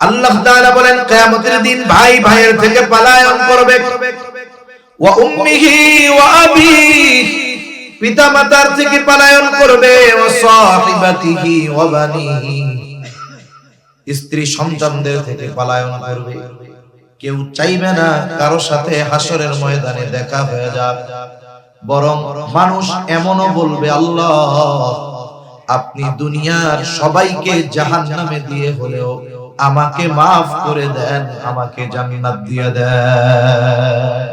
আল্লাহ তাআলা বলেন কিয়ামতের দিন ভাই ভাইয়ের থেকে পলায়ন করবে। ওয়া উম্মিহি ওয়া আবিহি, পিতা মাতার থেকে পলায়ন করবে। ওয়া সাহিবাতিহি ওয়া বানিহি, স্ত্রী সন্তানদের থেকে পলায়ন করবে। কেউ চাইবে না কারো সাথে হাসরের ময়দানে দেখা হয়ে যাক, বরং মানুষ এমনও বলবে, আল্লাহ আপনি দুনিয়ার সবাইকে জাহান্নামে দিয়ে হলেও আমাকে মাফ করে দেন, আমাকে জান্নাত দিয়ে দেন।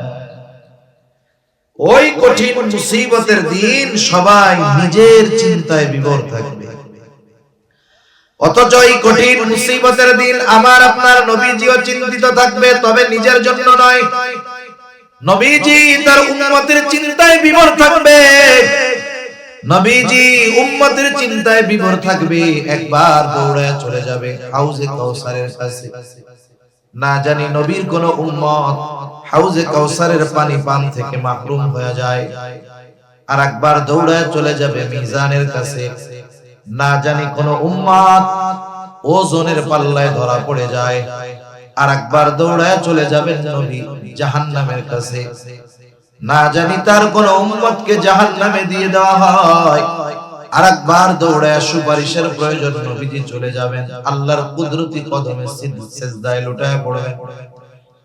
ওই কঠিন মুসিবতের দিন সবাই নিজের চিন্তায় বিভোর থাকবে, অথচ এই কঠিন মুসিবতের দিন আমার আপনার নবীজিও চিন্তিত থাকবে, তবে নিজের জন্য নয়। নবীজি তার উম্মতের চিন্তায় বিভোর থাকবে। নবীজি উম্মতের চিন্তায় বিভোর থাকবে। একবার দৌড়ায় চলে যাবে হাউজে কাউসারের কাছে। না জানি নবীর কোন উম্মত হাউজে কাউসারের পানি পান থেকে মাহরুম হয়ে যায়। আর একবার দৌড়ায় চলে যাবে মিজানের কাছে। না জানি কোন উম্মত ওজনের পাল্লায় ধরা পড়ে যায়। আর একবার দৌড়ায় চলে যাবেন নবী জাহান্নামের কাছে। না জানি তার কোন উম্মতকে জাহান্নামে দিয়ে দেওয়া হয়। আর একবার দৌড়ায় সুপারিশের প্রয়োজন নবীজি চলে যাবেন আল্লাহর কুদরতি কদমে সিজদায় লুটায় পড়বেন।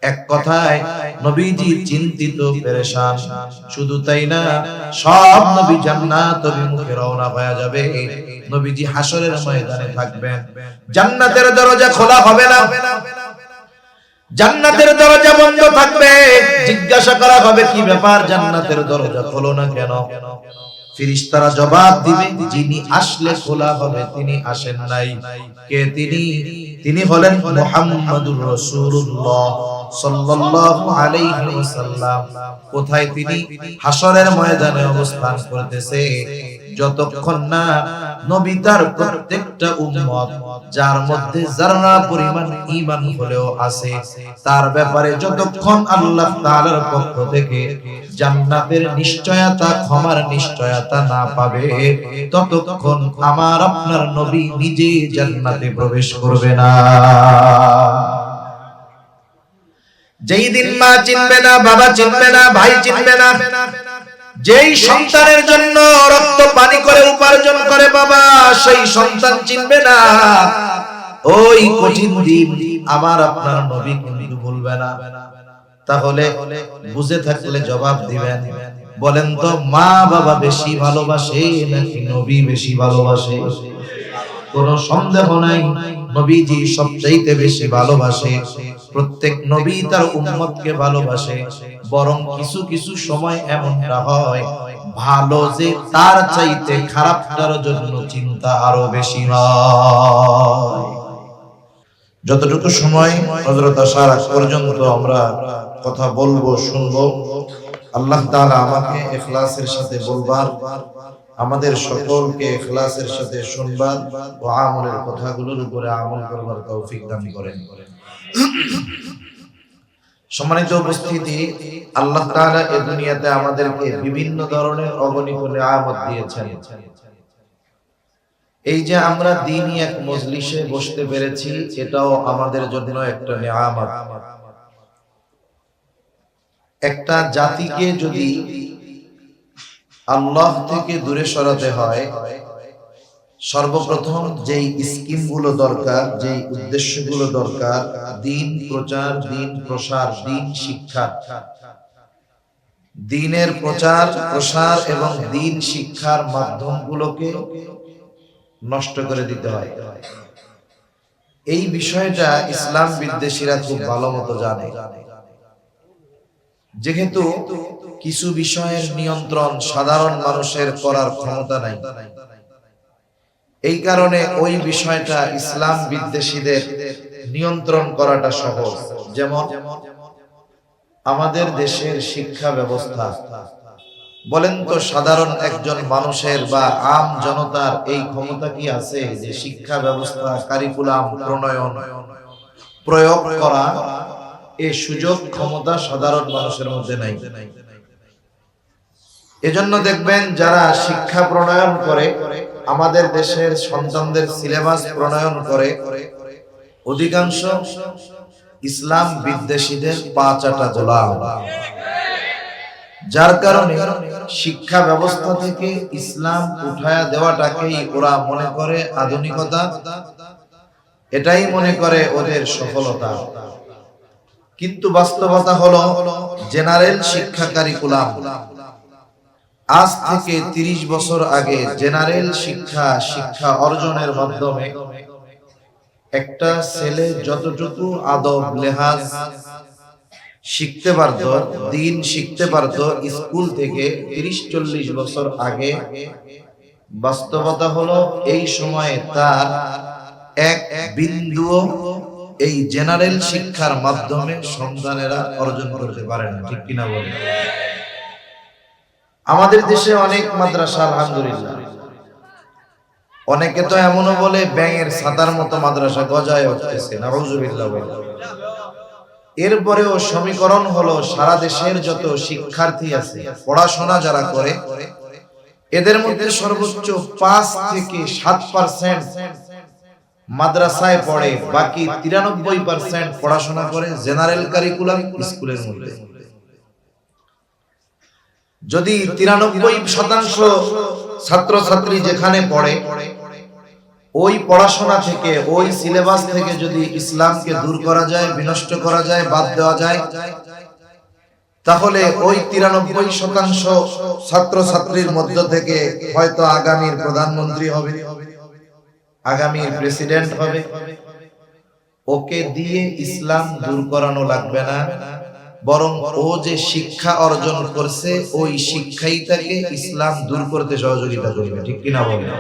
এক কথায় নবীজি চিন্তিত পেরেশান। শুধু তাই না, সব নবী জান্নাত অভিমুখে রওনা হয়ে যাবে। নবীজি হাসরের ময়দানে থাকবেন। জান্নাতের দরজা খোলা হবে না, জান্নাতের দরজা বন্ধ থাকবে। জিজ্ঞাসা করা হবে, কি ব্যাপার জান্নাতের দরজা খোলো না কেন? ফেরেশতারা জবাব দিবে, যিনি আসলে খোলা হবে তিনি আসেন নাই। কে তিনি? তিনি হলেন মুহাম্মাদুর রাসূলুল্লাহ সাল্লাল্লাহু আলাইহি ওয়াসাল্লাম। কোথায় তিনি? হাসরের ময়দানে অবস্থান করতেছে। যতক্ষণ না নবী তার প্রত্যেকটা উম্মত যার মধ্যে যারা পরিমাণ ঈমান হলেও আছে তার ব্যাপারে যতক্ষণ আল্লাহ তাআলার পক্ষ থেকে জান্নাতের নিশ্চয়তা, ক্ষমার নিশ্চয়তা না পাবে, ততক্ষণ আমার আপনার নবী নিজে জান্নাতে প্রবেশ করবে না। যেই দিন মা চিনবে না, বাবা চিনবে না, ভাই চিনবে না, যেই সন্তানের জন্য রক্ত পানি করে উপার্জন করে বাবা, সেই সন্তান চিনবে না, ওই কঠিন দিন আমার আপনার নবী কিন্তু ভুলবে না। তাহলে বুঝে থাকলে জবাব দিবেন, বলেন তো মা বাবা বেশি ভালোবাসে নাকি নবী বেশি ভালোবাসে? কোনো সন্দেহ নাই, নবীজি সবচাইতে বেশি ভালোবাসে। প্রত্যেক নবী তার উম্মতকে ভালোবাসে। বরং কিছু কিছু সময় এমনটা হয়, ভালো যে তার চাইতে খারাপটার জন্য চিন্তা আরো বেশি হয়। যতটুকু সময় হযরত আসার আগ পর্যন্ত আমরা কথা বলবো, শুনবো, আল্লাহ তাআলা আমাকে ইখলাসের সাথে বলবার, আমাদের সকলকে ইখলাসের সাথে শুনবার ও আমলের কথাগুলোর উপরে আমল করবার তৌফিক দান করেন। সম্মানিত উপস্থিতি, আল্লাহ তাআলা এই দুনিয়াতে আমাদেরকে বিভিন্ন ধরনের অগণিত নিয়ামত দিয়েছেন। এই যে আমরা দ্বীনি এক মজলিসে বসতে পেরেছি, এটাও আমাদের জন্য একটা নিয়ামত। একটা জাতিকে যদি আল্লাহ থেকে দূরে সরাতে হয়, সর্বপ্রথম যেই স্কিমগুলো দরকার, যেই উদ্দেশ্যগুলো দরকার, দ্বীন প্রচার, দ্বীন প্রসার, দ্বীন শিক্ষা, দ্বীনের প্রচার প্রসার এবং দ্বীন শিক্ষার মাধ্যমগুলোকে নষ্ট করে দিতে হয়। এই বিষয়টা ইসলাম বিদ্বেষীরা খুব ভালো মতো জানে। যেহেতু কিছু বিষয়ের নিয়ন্ত্রণ সাধারণ মানুষের করার ক্ষমতা নাই, এই কারণে ওই বিষয়টা ইসলাম বিদ্বেষীদের নিয়ন্ত্রণ করাটা সহজ। যেমন আমাদের দেশের শিক্ষা ব্যবস্থা, বলেন তো সাধারণ একজন মানুষের বা আম জনতার এই ক্ষমতা কি আছে যে শিক্ষা ব্যবস্থা, কারিকুলাম প্রণয়ন, প্রয়োগ করা? এই সুযোগ ক্ষমতা সাধারণ মানুষের মধ্যে নাই। এজন্য দেখবেন যারা শিক্ষা প্রণয়ন করে, আমাদের দেশের সন্তানদের সিলেবাস প্রণয়ন করে, অধিকাংশ ইসলাম বিদ্বেষীদের পা চাটা গোলাম, যার কারণে শিক্ষা ব্যবস্থা থেকে ইসলাম উঠায়া দেওয়াটাকেই ওরা মনে করে আধুনিকতা, এটাই মনে করে ওদের সফলতা। কিন্তু বাস্তবতা হলো জেনারেল শিক্ষা কারিকুলাম আজ থেকে 30 বছর আগে জেনারেল শিক্ষা অর্জনের মাধ্যমে একটা ছেলে যতটুকু আদব লেহাজ শিখতে পারত, দিন শিখতে পারত স্কুল থেকে 30-40 বছর আগে, বাস্তবতা হলো এই সময়ে তার এক বিন্দুও এই জেনারেল শিক্ষার মাধ্যমে সন্তানেরা অর্জন করতে পারে না। ঠিক কিনা বলেন? আমাদের দেশে অনেক মাদ্রাসা আলহামদুলিল্লাহ, অনেকে তো এমনও বলে ব্যাঙের ছাতার মতো মাদ্রাসা গজায় উঠতেছে, নাউজুবিল্লাহ। এরপরেও সমীকরণ হলো সারা দেশের যত শিক্ষার্থী আছে, পড়াশোনা যারা করে, এদের মধ্যে সর্বোচ্চ 5 থেকে 7% মাদ্রাসায় পড়ে, বাকি 93% পড়াশোনা করে জেনারেল কারিকুলাম স্কুলের মধ্যে। যদি 93% ছাত্রছাত্রী যেখানে পড়ে, ওই পড়াশোনা থেকে, ওই সিলেবাস থেকে যদি ইসলামকে দূর করা যায়, বিনষ্ট করা যায়, বাদ দেওয়া যায়, তাহলে ওই 93% ছাত্রছাত্রীর মধ্য থেকে হয়তো আগামীর প্রধানমন্ত্রী হবে, আগামীর প্রেসিডেন্ট হবে। ওকে দিয়ে ইসলাম দূর করানো লাগবে না, বরং ও যে শিক্ষা অর্জন করছে ওই শিক্ষাই তাকে ইসলাম দূর করতে সহযোগিতা করবে। ঠিক কিনা বলেন?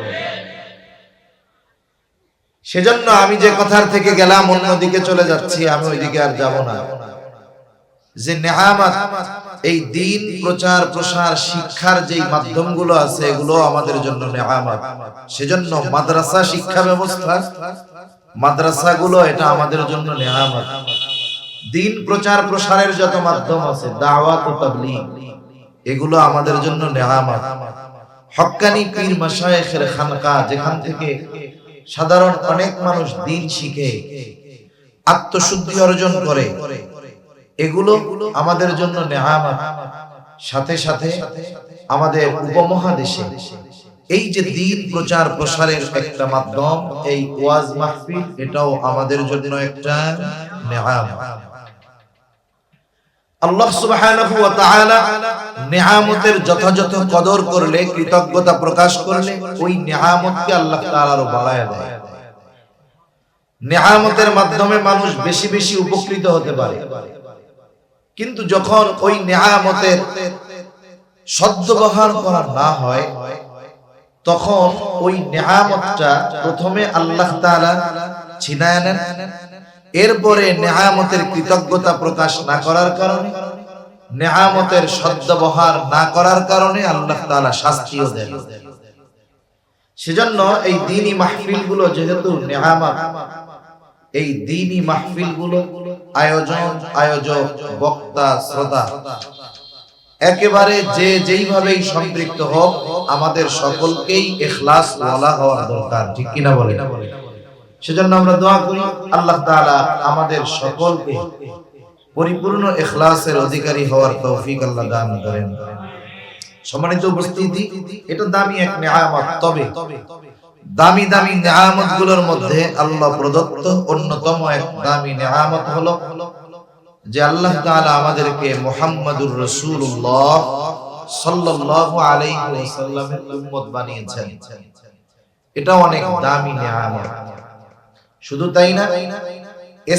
সেজন্য আমি যে কথার থেকে গেলাম অন্যদিকে চলে যাচ্ছি, আমি ওইদিকে আর যাব না। যে নেয়ামত, এই দিন প্রচার প্রসার শিক্ষার যে মাধ্যমগুলো আছে, এগুলো আমাদের জন্য নেয়ামত। সেজন্য মাদ্রাসা শিক্ষা ব্যবস্থা, মাদ্রাসাগুলো এটা আমাদের জন্য নেয়ামত। দিন প্রচার প্রসারের যত মাধ্যম আছে, দাওয়াত ও তাবলীগ, এগুলো আমাদের জন্য নেয়ামত। হক্কানি পীর মাশায়েখের খানকা, যেখান থেকে সাধারণ অনেক মানুষ দিন শিখে আত্মশুদ্ধি অর্জন করে, এগুলো আমাদের জন্য নেয়ামত। সাথে সাথে আমাদের উপমহাদেশে এই যে দিন প্রচার প্রসারের একটা মাধ্যম, এই ওয়াজ মাহফিল, এটাও আমাদের জন্য একটা নেয়ামত। আল্লাহ সুবহানাহু ওয়া তাআলা নেয়ামতের যথাযথ কদর করলে, কৃতজ্ঞতা প্রকাশ করলে, ওই নেয়ামতকে আল্লাহ তাআলা আরো বাড়ায় দেয়। নেয়ামতের মাধ্যমে মানুষ বেশি বেশি উপকৃত হতে পারে, কিন্তু যখন ওই নেয়ামতের সদ্ব্যবহার করা না হয়, তখন ওই নেয়ামতটা প্রথমে আল্লাহ তাআলা ছিনায় নেন, এরপরে নেয়ামতের কৃতজ্ঞতা প্রকাশ না করার কারণে, নেয়ামতের সদ্ব্যবহার না করার কারণে আল্লাহ তাআলা শাস্তিও দেন। সেজন্য এই দ্বীনি মাহফিলগুলো যেহেতু নেয়ামত, এই দ্বীনি মাহফিলগুলো আয়োজক, বক্তা, শ্রোতা একেবারে যে যেইভাবেই সম্পৃক্ত হোক, আমাদের সকলকেই ইখলাস ওয়ালা হওয়ার দরকার। ঠিক কিনা বলেন? সেজন্য আমরা দোয়া করি আল্লাহ তাআলা আমাদের সকলকে পরিপূর্ণ ইখলাসের অধিকারী হওয়ার তৌফিক আল্লাহ দান করেন। সম্মানিত উপস্থিতি, এটা দামি এক নেয়ামত। তবে দামি দামি নেয়ামতগুলোর মধ্যে আল্লাহ প্রদত্ত অন্যতম এক দামি নেয়ামত হলো যে আল্লাহ তাআলা আমাদেরকে মুহাম্মাদুর রাসূলুল্লাহ সাল্লাল্লাহু আলাইহি ওয়াসাল্লামের উম্মত বানিয়েছেন। এটা অনেক দামি নেয়ামত। শুধু তাই না,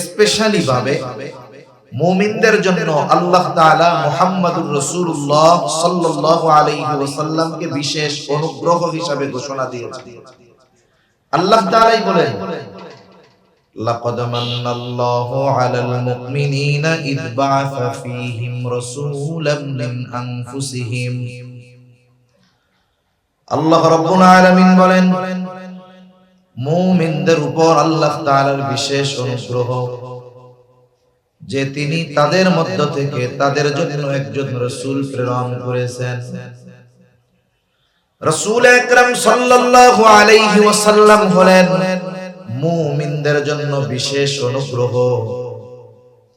স্পেশালি ভাবে মুমিনদের জন্য আল্লাহ তাআলা মুহাম্মাদুর রাসূলুল্লাহ সাল্লাল্লাহু আলাইহি ওয়াসাল্লামকে বিশেষ অনুগ্রহ হিসাবে ঘোষণা দিয়েছেন। আল্লাহ তাআলাই বলেন, লাকাদ মান্নাল্লাহু আলাল মুমিনিনা ইয বা'আসা ফীহিম রাসূলাম মিন আনফুসিহিম। আল্লাহ রাব্বুল আলামিন বলেন, মুমিনদের উপর আল্লাহ তাআলার বিশেষ অনুগ্রহ যে তিনি তাদের মধ্য থেকে তাদের জন্য একজন রাসূল প্রেরণ করেছেন। রাসূল আকরাম সাল্লাল্লাহু আলাইহি ওয়াসাল্লাম হলেন মুমিনদের জন্য বিশেষ অনুগ্রহ।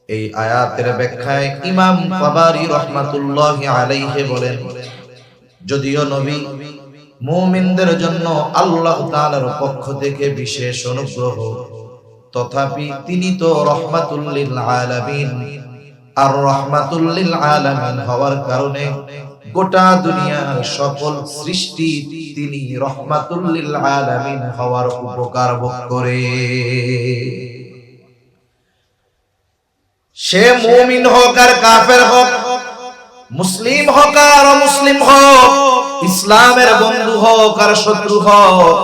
এই আয়াতের ব্যাখ্যায় ইমাম তাবারী রাহমাতুল্লাহি আলাইহি বলেন, যদিও নবী মুমিনদের জন্য আল্লাহ তাআলার পক্ষ থেকে বিশেষ অনুগ্রহ, তথাপি তিনি তো রাহমাতুল লিল আলামিন। আর রাহমাতুল লিল আলামিন হওয়ার কারণে গোটা দুনিয়ার সকল সৃষ্টি তিনি রাহমাতুল লিল আলামিন হওয়ার উপকার ভোগ করে। সে মুমিন হোক আর কাফের হোক, মুসলিম হোক আর অমুসলিম হোক, ইসলামের বন্ধু হোক আর শত্রু হোক,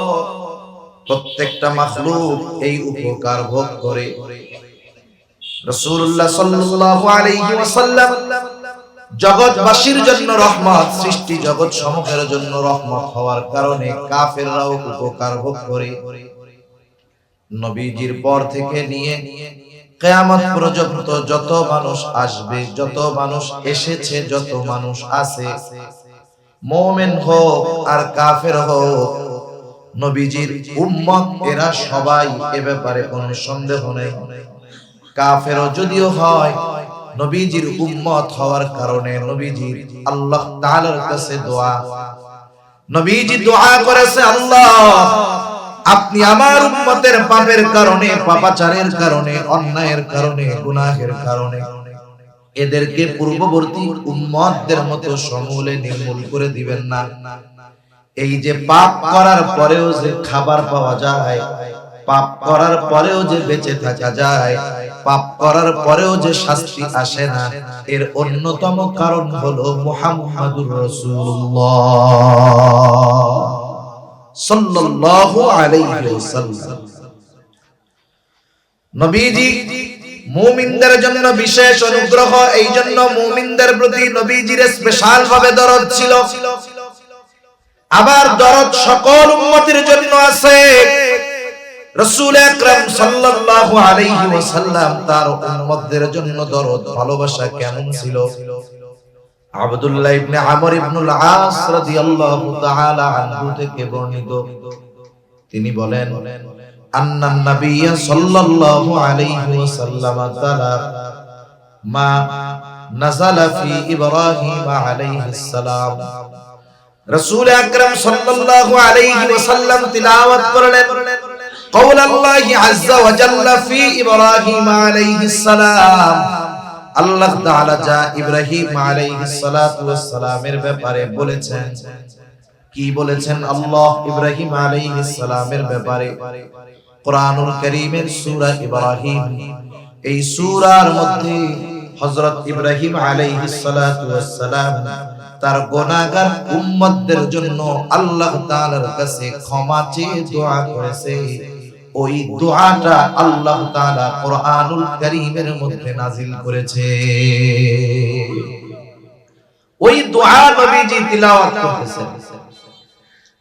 প্রত্যেকটা মাখলুক এই উপকার ভোগ করে। রাসূলুল্লাহ সাল্লাল্লাহু আলাইহি ওয়াসাল্লাম জগৎবাসীর জন্য রহমত, সৃষ্টি জগৎ সমূহের জন্য রহমত হওয়ার কারণে কাফেররাও উপকার ভোগ করে। নবীজির পর থেকে নিয়ে কিয়ামত পর্যন্ত যত মানুষ আসবে, যত মানুষ এসেছে, যত মানুষ আছে, মুমিন হোক আর কাফের হোক, নবীজির উম্মত এরা সবাই, এ ব্যাপারে কোনো সন্দেহ নেই। কাফেরও যদিও হয়, নবীজির উম্মত হওয়ার কারণে নবীজি আল্লাহ তাআলার কাছে দোয়া, নবীজি দোয়া করেছে, আল্লাহ আপনি আমার উম্মতের পাপের কারণে, পাপাচারের কারণে, অন্যায়ের কারণে, গুনাহের কারণে এদেরকে পূর্ববর্তী উম্মতদের মতো সমূলে নির্মূল করে দিবেন না। এই যে পাপ করার পরেও যে খাবার পাওয়া যায়, পাপ করার পরেও যে বেঁচে থাকা যায়, পাপ করার পরেও যে শাস্তি আসে না, এর অন্যতম কারণ হলো মুহাম্মাদুর রাসূলুল্লাহ সাল্লাল্লাহু আলাইহি ওয়াসাল্লাম। নবীজি মুমিনদের জন্য বিশেষ অনুগ্রহ, এই জন্য মুমিনদের প্রতি নবীজির স্পেশাল ভাবে দরদ ছিল। আবার দরদ সকল উম্মতের জন্য আছে। রাসূল আকরাম সাল্লাল্লাহু আলাইহি ওয়াসাল্লাম তার উম্মতদের জন্য দরদ, ভালোবাসা কেমন ছিল? আব্দুল্লাহ ইবনে আমর ইবনুল আস রাদিয়াল্লাহু তাআলা আনহু থেকে বর্ণিত, তিনি বলেন, আন্নান নাবিয়্য সাল্লাল্লাহু আলাইহি ওয়াসাল্লাম তাআলা মা নাযালা ফি ইব্রাহিম আলাইহিস সালাম। রাসূল আকরাম সাল্লাল্লাহু আলাইহি ওয়াসাল্লাম তিলাওয়াত করলেন কওল আল্লাহি আযজা ওয়া জাল্লা ফি ইব্রাহিম আলাইহিস সালাম। আল্লাহ তাআলা যা ইব্রাহিম আলাইহিস সালাতু ওয়াস সালামের ব্যাপারে বলেছেন, কি বলেছেন আল্লাহ ইব্রাহিম আলাইহিস সালামের ব্যাপারে? কোরআনুল কারীমের সূরা ইব্রাহিম, এই সূরার মধ্যে হযরত ইব্রাহিম আলাইহিস সালাতু ওয়াস সালাম তার গুনাহগার উম্মতদের জন্য আল্লাহ তাআলার কাছে ক্ষমা চেয়ে দোয়া করেছে। ওই দোয়াটা আল্লাহ তাআলা কোরআনুল কারীমের মধ্যে নাযিল করেছে। ওই দোয়া নবীজি তিলাওয়াত করতেছেন।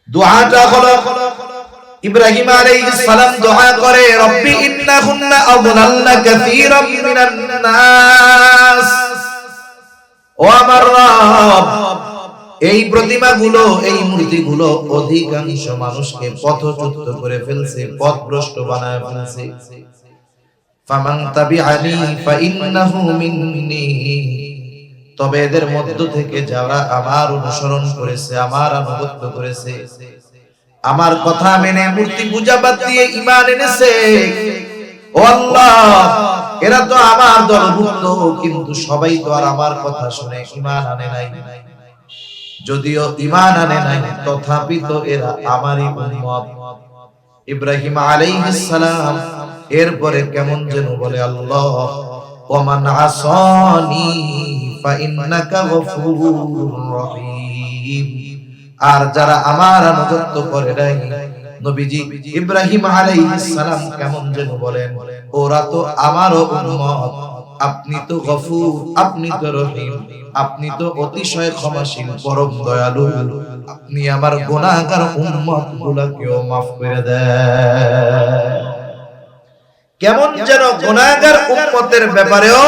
দোয়াটা হলো ইব্রাহিম আলাইহিস সালাম দোয়া করে, রব্বি ইন্নাহুন্না আযলালনা কাসীরাম মিনান নাস। ও আমার রব, এই প্রতিমাগুলো, এই মূর্তিগুলো অধিকাংশ মানুষকে পথচ্যুত করে ফেলছে, পথভ্রষ্ট বানায় ফেলছে। ফামান তাবিআনি ফাইন্নাহু মিন্নি। তবে এদের মধ্য থেকে যারা আমার অনুসরণ করেছে, আমার আনুগত্য করেছে, আমার কথা মেনে মূর্তি পূজা বাদ দিয়ে ঈমান এনেছে, ও আল্লাহ এরা তো আমার দলভুক্ত, কিন্তু সবাই তো আর আমার কথা শুনে ঈমান আনে নাই। যদিও ঈমান আনে নাই, তথাপি তো এরা আমারই উম্মত। ইব্রাহিম আলাইহিস সালাম এরপরে কেমন যেন বলে, আল্লাহ ওয়ামান আসানি ফাইন্নাকা গফুরুর রহিম। আর যারা আমার আনুগত্য করে নাই, নবীজি ইব্রাহিম আলাইহিস সালাম কেমন যেন বলেন, ওরা তো আমারও উম্মত, আপনি তো গফুর, আপনি তো রহিম, আপনি তো অতিশয় ক্ষমাশীল, পরম দয়ালু, আপনি আমার গুনাহগার উম্মত গুলাকেও maaf করে দেন। কেমন যেন গুনাহগার উম্মতের ব্যাপারেও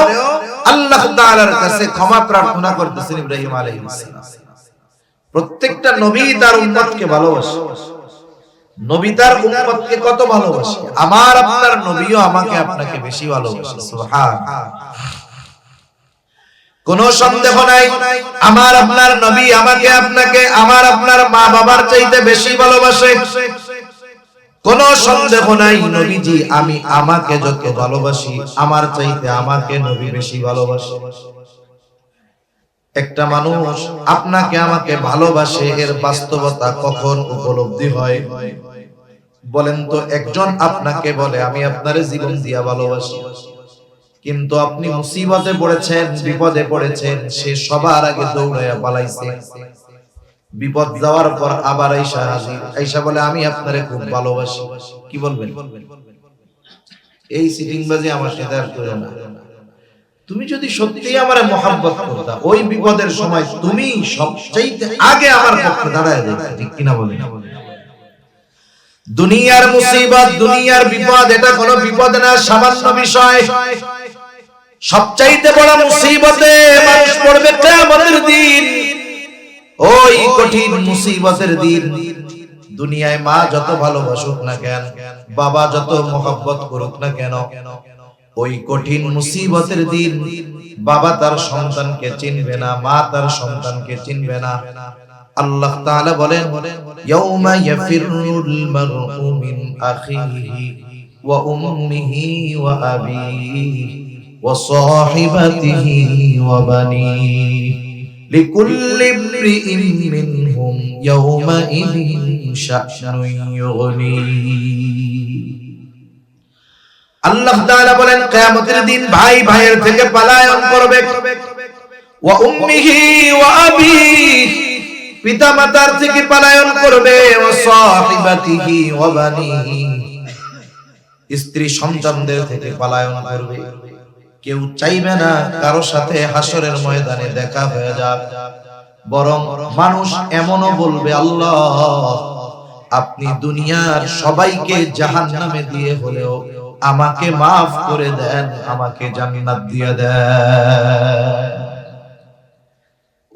আল্লাহ তাআলার কাছে ক্ষমা প্রার্থনা করতেছেন ইব্রাহিম আলাইহিস সালাম। প্রত্যেকটা নবী তার উম্মতকে ভালোবাসে। নবী তার উম্মতকে কত ভালোবাসে, আমার আপনার নবীও আমাকে আপনাকে বেশি ভালোবাসে। সুবহানাল্লাহ। কোনো সন্দেহ নাই আমার আপনার নবী আমাকে আপনাকে আমার আপনার মা বাবার চাইতে বেশি ভালোবাসে। কোনো সন্দেহ নাই নবীজি আমি আমাকে যত ভালোবাসি আমার চাইতে আমাকে নবী বেশি ভালোবাসে। একটা মানুষ আপনাকে আমাকে ভালোবাসে এর বাস্তবতা কখন উপলব্ধি হয় বলেন তো? একজন আপনাকে বলে আমি আপনারে জীবন দিয়া ভালোবাসি, কিন্তু আপনি মুসিবতে পড়েছেন, বিপদে পড়েছেন, সে সবার আগে দৌড়াইয়া পালাইছে। বিপদ যাওয়ার পর আবার আইসা হাজির, আইসা বলে আমি আপনারে খুব ভালোবাসি। কি বলবেন? এই সিটিংবাজি আমার সাথে আর করো না। তুমি যদি সত্যিই আমারে মহব্বত করতা, ওই বিপদের সময় তুমি সবচাইতে আগে আমার পক্ষে দাঁড়ায় যেতে। ঠিক কিনা বলেন? দুনিয়ার মুসিবত, দুনিয়ার বিপদ এটা কোনো বিপদ না, সামান্য বিষয়। সবচাইতে বড় মুসিবতে মানুষ পড়বে কিয়ামতের দিন। ওই কঠিন মুসিবতের দিন দুনিয়ায় মা যত ভালোবাসুক না কেন, বাবা যত মহব্বত করুক না কেন, ওই কঠিন মুসিবতের দিন বাবা তার সন্তানকে চিনবে না, মা তার সন্তানকে চিনবে না। আল্লাহ তাআলা বলেন ইয়াউমা ইয়াফিরুল মারউ মিন আখিহি ওয়া উম্মিহি ওয়া আবিহি ওয়া সাহিবাতিহি ওয়া বানিহি লিকুল্লি ইমরিইন মিনহুম ইয়াউমাইযিন শা'নুন ইউগনি। আল্লাহ তাআলা বলেন কিয়ামতের দিন ভাই ভাইয়ের থেকে পলায়ন করবে। ওয়া উম্মিহি ওয়া আবিহি পিতা মাতার থেকে পলায়ন করবে। ওয়া সাহিবাতিহি ওয়া বানিহি স্ত্রী সন্তানদের থেকে পলায়ন করবে। কেউ চাইবে না কারো সাথে হাসরের ময়দানে দেখা হয়ে যাক, বরং মানুষ এমনও বলবে আল্লাহ আপনি দুনিয়ার সবাইকে জাহান্নামে দিয়ে হলেও আমাকে মাফ করে দেন, আমাকে জান্নাত দিয়ে দেন।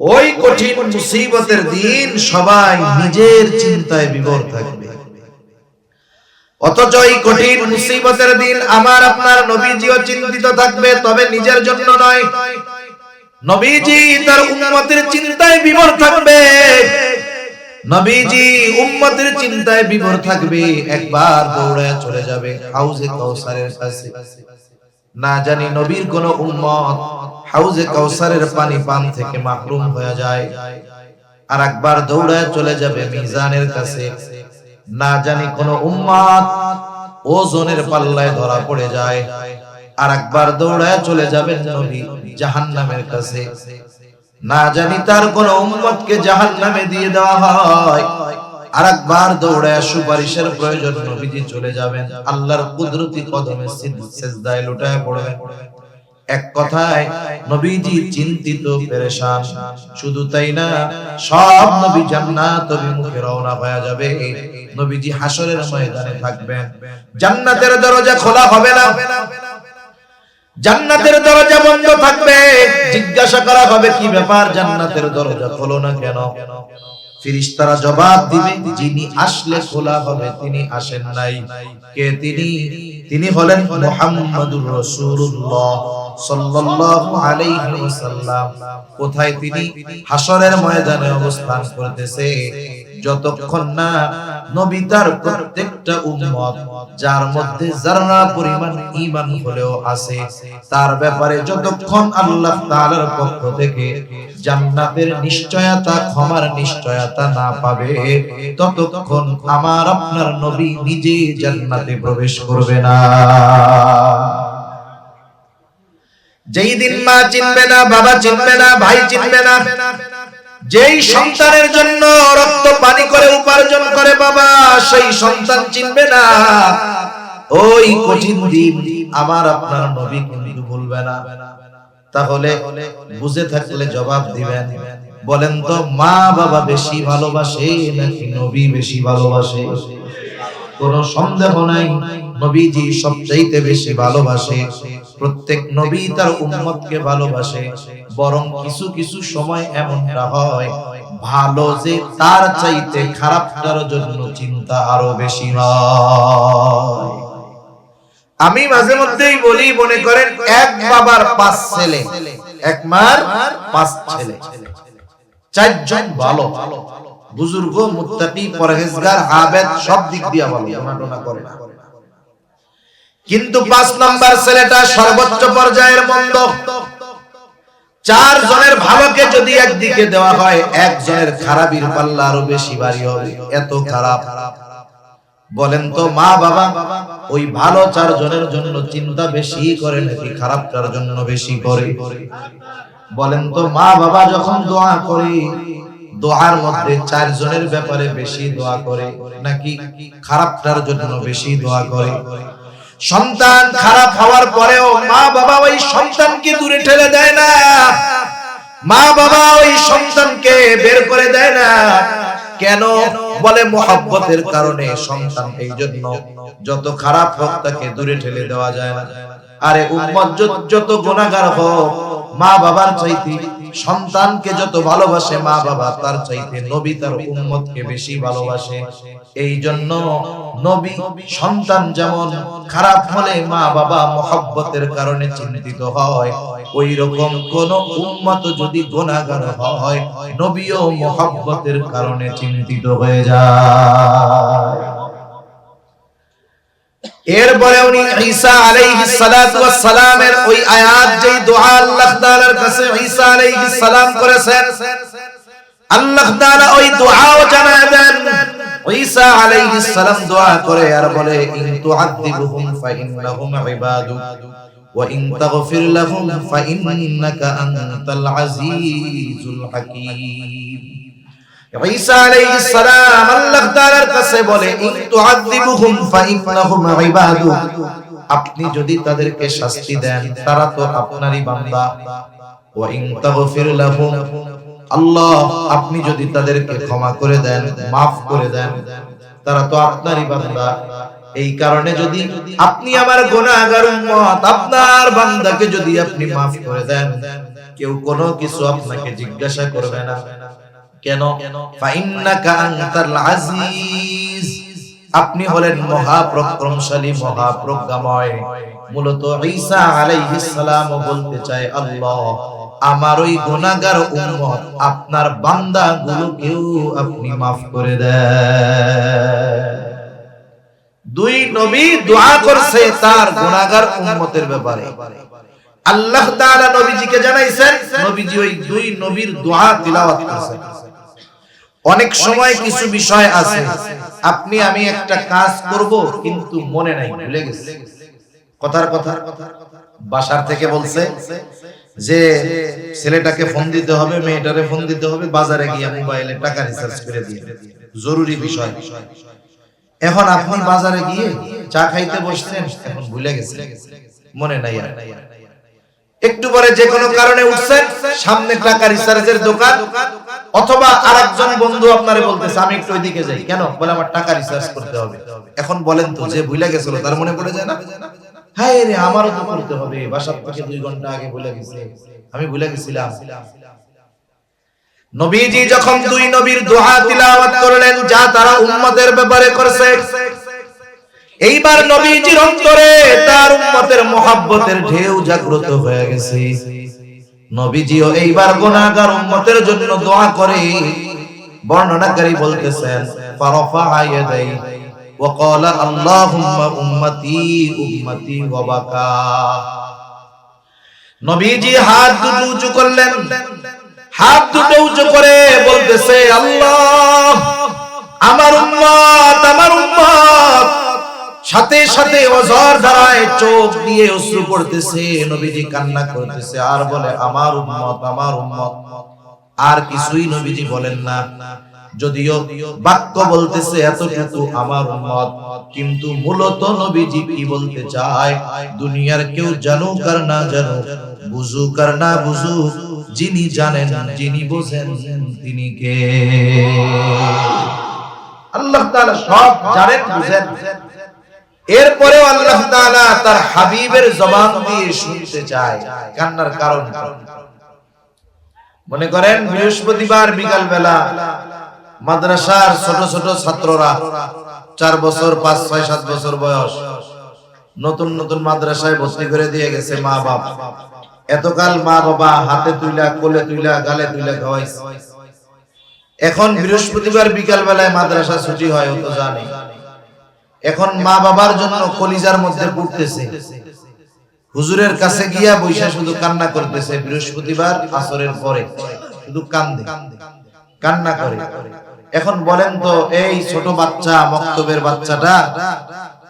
ওই কঠিন মুসিবতের দিন সবাই নিজের চিন্তায় বিভোর থাকবে, অথচ এই কঠিন মুসিবতের দিন আমার আপনার নবীজিও চিন্তিত থাকবে, তবে নিজের জন্য নয়। নবীজি তার উম্মতের চিন্তায় বিভোর থাকবে। নবীজি উম্মতের চিন্তায় বিভোর থাকবে। একবার দৌড়ায় চলে যাবে হাউজে কাউসারের কাছে। না জানি নবীর কোন উম্মত হাউজে কাউসারের পানি পান থেকে মাহরুম হয়ে যায়। আর একবার দৌড়ায় চলে যাবে মিজানের কাছে। না জানি কোন উম্মত ওজনের পাল্লায় ধরা পড়ে যায়। আর একবার দৌড়ায় চলে যাবেন নবী জাহান্নামের কাছে। না জানি তার কোন উম্মতকে জাহান্নামে দিয়ে দেওয়া হয়। আর একবার দৌড়ায় সুপারিশের প্রয়োজন নবীজি চলে যাবেন আল্লাহর কুদরতি কদমে সিজদায় লুটায় পড়বেন। এক কথায় নবীজি চিন্তিত পেরেশান। শুধু তাই না, সব নবী জান্নাত অভিমুখে রওনা হয়ে যাবে। নবীজি হাসরের ময়দানে থাকবেন। জান্নাতের দরজা খোলা হবে না, জান্নাতের দরজা বন্ধ থাকবে। জিজ্ঞাসা করা হবে কি ব্যাপার, জান্নাতের দরজা খোলো না কেন? ফেরেশতারা জবাব দিবে যিনি আসলে খোলা হবে তিনি আসেন নাই। কে তিনি? তিনি হলেন মুহাম্মাদুর রাসূলুল্লাহ সাল্লাল্লাহু আলাইহি ওয়াসাল্লাম। কোথায় তিনি? হাসরের ময়দানে অবস্থান করতেছে। যতক্ষণ না নবী তার প্রত্যেকটা উম্মত যার মধ্যে যারা পরিমাণ ঈমান হলেও আছে তার ব্যাপারে যতক্ষণ আল্লাহ তাআলার পক্ষ থেকে জান্নাতের নিশ্চয়তা, ক্ষমার নিশ্চয়তা না পাবে, ততক্ষণ আমার আপনার নবী নিজে জান্নাতে প্রবেশ করবে না। যেই দিন মা চিনবে না, বাবা চিনবে না, ভাই চিনবে না, যেই সন্তানের জন্য রক্ত পানি করে উপার্জন করে বাবা, সেই সন্তান চিনবে না, ওই কঠিন দিন আমার আপনার নবী কিন্তু ভুলবে না। তাহলে বুঝে থাকলে জবাব দিবেন, বলেন তো মা বাবা বেশি ভালোবাসে নাকি নবী বেশি ভালোবাসে? কোনো সন্দেহ নাই নবীজি সবচাইতে বেশি ভালোবাসে। প্রত্যেক নবী তার উম্মতকে ভালোবাসে। বরং কিছু কিছু সময় এমনটা হয় ভালো যে তার চাইতে খারাপটার জন্য চিন্তা আরো বেশি হয়। আমি মাঝে মধ্যেই বলি, মনে করেন এক বাবার 5 ছেলে, এক মার 5 ছেলে, 4 জন ভালো বুজুর্গ, মুত্তাকি, পরহেজগার, আবেদ, সব দিক দিয়ে ভালো, গুনাহ করে না। কিন্তু 5 নাম্বার ছেলেটা সর্বোচ্চ পর্যায়ের মন্দ। 4 জনের ভালোকে যদি একদিকে দেওয়া হয়, একজনের খারাপির পাল্লা আরো বেশি ভারী হবে, এত খারাপ। বলেন তো মা বাবা ওই ভালো 4 জনের জন্য চিন্তা বেশি করে নাকি খারাপটার জন্য বেশি করে? বলেন তো মা বাবা যখন দোয়া করে, দোয়ার মধ্যে 4 জনের ব্যাপারে বেশি দোয়া করে নাকি খারাপটার জন্য বেশি দোয়া করে? সন্তান খারাপ হওয়ার পরেও মা বাবা ওই সন্তানকে দূরে ঠেলে দেয় না, মা বাবা ওই সন্তানকে বের করে দেয় না। কেন? বলে মহব্বতের কারণে। সন্তান এই জন্য যত খারাপ হোক তাকে দূরে ঠেলে দেওয়া যায় না। আরে উম্মত যত গুনাহগার হোক, মা বাবার চাইতে সন্তানকে যত ভালোবাসে মা বাবা, তার চাইতে নবী তার উম্মতকে বেশি ভালোবাসে। এই জন্য নবী সন্তান যেমন খারাপ হলে মা বাবা মহব্বতের কারণে চিন্তিত হয়, ওই রকম কোন উম্মত যদি গুনাহগার হয়, নবীও মহব্বতের কারণে চিন্তিত হয়ে যায়। এরপরে উনি ঈসা আলাইহিস সালাতু ওয়াস সালামের ওই আয়াত, যেই দোয়া আল্লাহ তাআলার কাছে ঈসা আলাইহিস সালাম করেছেন, আল্লাহ তাআলা ওই দোয়াও জানায় দেন। ঈসা আলাইহিস সালাম দোয়া করে আর বলে, ইন তুআযিবুহুম ফাইন্নাহুম ইবাদুক ওয়া ইন তাগফির লাহুম ফাইন্নাকা আনতাল আজিজুল হাকীম। ঈসা আলাইহিস সালাম আল্লাহ তাআলার কাছে বলে, ইন তুআযিবুহুম ফাইন্নাহুম ইবাদুক, আপনি যদি তাদেরকে শাস্তি দেন তারা তো আপনারই বান্দা, ওয়া ইন তাগফির লাহুম, আল্লাহ আপনি যদি তাদেরকে ক্ষমা করে দেন, মাফ করে দেন, তারা তো আপনারই বান্দা। এই কারণে যদি আপনি আমার গুনাহগার উম্মত, আপনার বান্দাকে যদি আপনি মাফ করে দেন, কেউ কোনো কিছু আপনাকে জিজ্ঞাসা করবে না। কেন? ফাইন্নাকা আনতাল আজিজ, আপনি হলেন মহাপরাক্রমশালী, মহাপ্রজ্ঞাময়। মূলত ঈসা আলাইহিস সালাম বলতে চায়, আল্লাহ আমার ওই গুনাহগার উম্মত আপনার বান্দাগুলোকেও আপনি মাফ করে দেন। 2 নবী দোয়া করছে তার গুনাহগার উম্মতের ব্যাপারে। আল্লাহ তাআলা নবীজিকে জানাইছেন, নবীজি ওই 2 নবীর দোয়া তিলাওয়াত করেছেন। অনেক সময় কিছু বিষয় আছে আপনি আমি একটা কাজ করব কিন্তু মনে নাই, ভুলে গেছি। কথার কথা বাসার থেকে বলছে যে ছেলেটাকে ফোন দিতে হবে, মেয়েটারে ফোন দিতে হবে, বাজারে গিয়ে মোবাইলে টাকা রিচার্জ করে দিয়ে, জরুরি বিষয়। এখন আপনি বাজারে গিয়ে চা খাইতে বসছেন, এখন ভুলে গেছেন, মনে নাই আর। একটু পরে যে কোনো কারণে উঠছেন, সামনে টাকা রিচার্জের দোকান, অথবা আরেকজন বন্ধু আপনারে বলতেছে আমি একটু ওইদিকে যাই। কেন? বলে আমার টাকা রিচার্জ করতে হবে। এখন বলেন তো, যে ভুলে গেছিল তার মনে পড়ে যায় না? হায় রে, আমারও তো করতে হবে, বাসার থেকে 2 ঘন্টা আগে ভুলে গেছি, আমি ভুলে গেছিলাম। নবীজি যখন 2 নবীর দোয়া তিলাওয়াত করলেন, যা তারা উম্মতের ব্যাপারে করেছে, এইবার নবীজির অন্তরে তার উম্মতের মহব্বতের ঢেউ জাগ্রত হয়ে গেছে। নবীজিও এইবার গুনাহগার উম্মতের জন্য দোয়া করে। বর্ণনাকারী বলতেছেন, ফারাফা ইয়াদাই ওয়া ক্বালা আল্লাহুম্মা উম্মতি উম্মতি ওয়া বাকা। নবীজি হাত দুটো উঁচু করলেন, হাত দুটো উঁচু করে বলতেছে, আল্লাহ আমার উম্মত, আমার উম্মত। সাথে সাথে ওজর ধারায় চোখ দিয়ে অশ্রু পড়তেছে, নবীজি কান্না করতেছে আর বলে, আমার উম্মত, আমার উম্মত। আর কিছুই নবীজি বলেন না, যদিও বাক্য বলতেছে এতটুকু, আমার উম্মত, কিন্তু মূলত নবীজি কি বলতে চায়, দুনিয়ার কেউ জানুক আর না জানুক, বুঝুক আর না বুঝুক, যিনি জানেন, যিনি বোঝেন, তিনি কে? আল্লাহ তাআলা সব জানেন, বুঝেন। এরপরেও আল্লাহ তাআলা তার হাবিবের জবান দিয়ে শুনতে চায় কান্নার কারণ। মনে করেন বৃহস্পতিবার বিকাল বেলা মাদ্রাসার ছোট ছোট ছাত্ররা 4 বছর 5 6 7 বছর বয়স নতুন নতুন মাদ্রাসায় ভর্তি করে দিয়ে গেছে মা বাপ। এতকাল মা বাবা হাতে তুইলা কোলে তুইলা গালে তুইলা খাওয়াইছে। এখন বৃহস্পতিবার বিকাল বেলায় মাদ্রাসা ছুটি হয়, ও তো জানে। এখন মা বাবার জন্য কলিজার মধ্যে পড়তেছে, হুজুরের কাছে গিয়া বৈশা শুধু কান্না করতেছে। বৃহস্পতিবার আসরের পরে শুধু কান্না করে। এখন বলেন তো, এই ছোট বাচ্চা মক্তবের বাচ্চাটা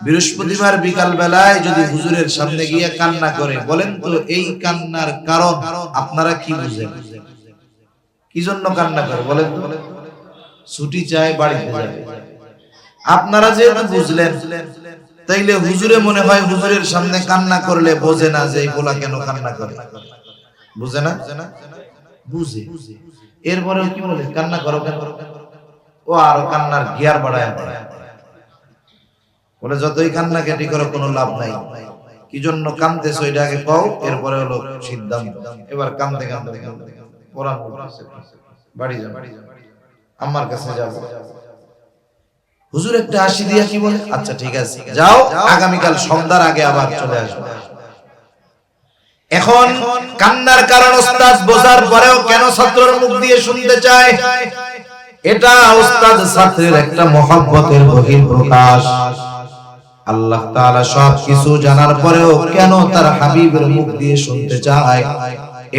বৃহস্পতিবার বিকাল বেলায় যদি হুজুরের সামনে গিয়ে কান্না করে, বলেন তো এই কান্নার কারণ আপনারা কি বুঝেন? কি জন্য কান্না করে বলেন তো? ছুটি চায়, বাড়িতে যাবে। আপনারা যেহেতু বুঝলেন, তাইলে হুজুরে মনে হয় হুজুরের সামনে কান্না করলে বোঝে না যে এই পোলা কেন কান্না করে। বুঝে না? বুঝে। এরপরেও কি বলে, কান্না করো কেন? ও আরো কান্নার গিয়ার বাড়ায় বলে, যতই কান্না কেটে করো কোনো লাভ নাই। কি জন্য কাঁদতেছো এটা আগে কও, এরপরে হলো সিদ্ধান্ত। এবার কাঁদতে কাঁদতে কোরআন বাড়ি যাও, আমার কাছে যাও। হুজুর একটা হাসি দিয়া কি বলে, আচ্ছা ঠিক আছে যাও, আগামীকাল সন্ধ্যার আগে আবার চলে আসবে। এখন কান্নার কারণ ওস্তাদ বোঝার পরেও কেন ছাত্রের মুখ দিয়ে শুনতে চায়? এটা ওস্তাদ ছাত্রের একটা মহব্বতের বহিঃপ্রকাশ। আল্লাহ তাআলা সবকিছু জানার পরেও কেন তার হাবিবের মুখ দিয়ে শুনতে চায়?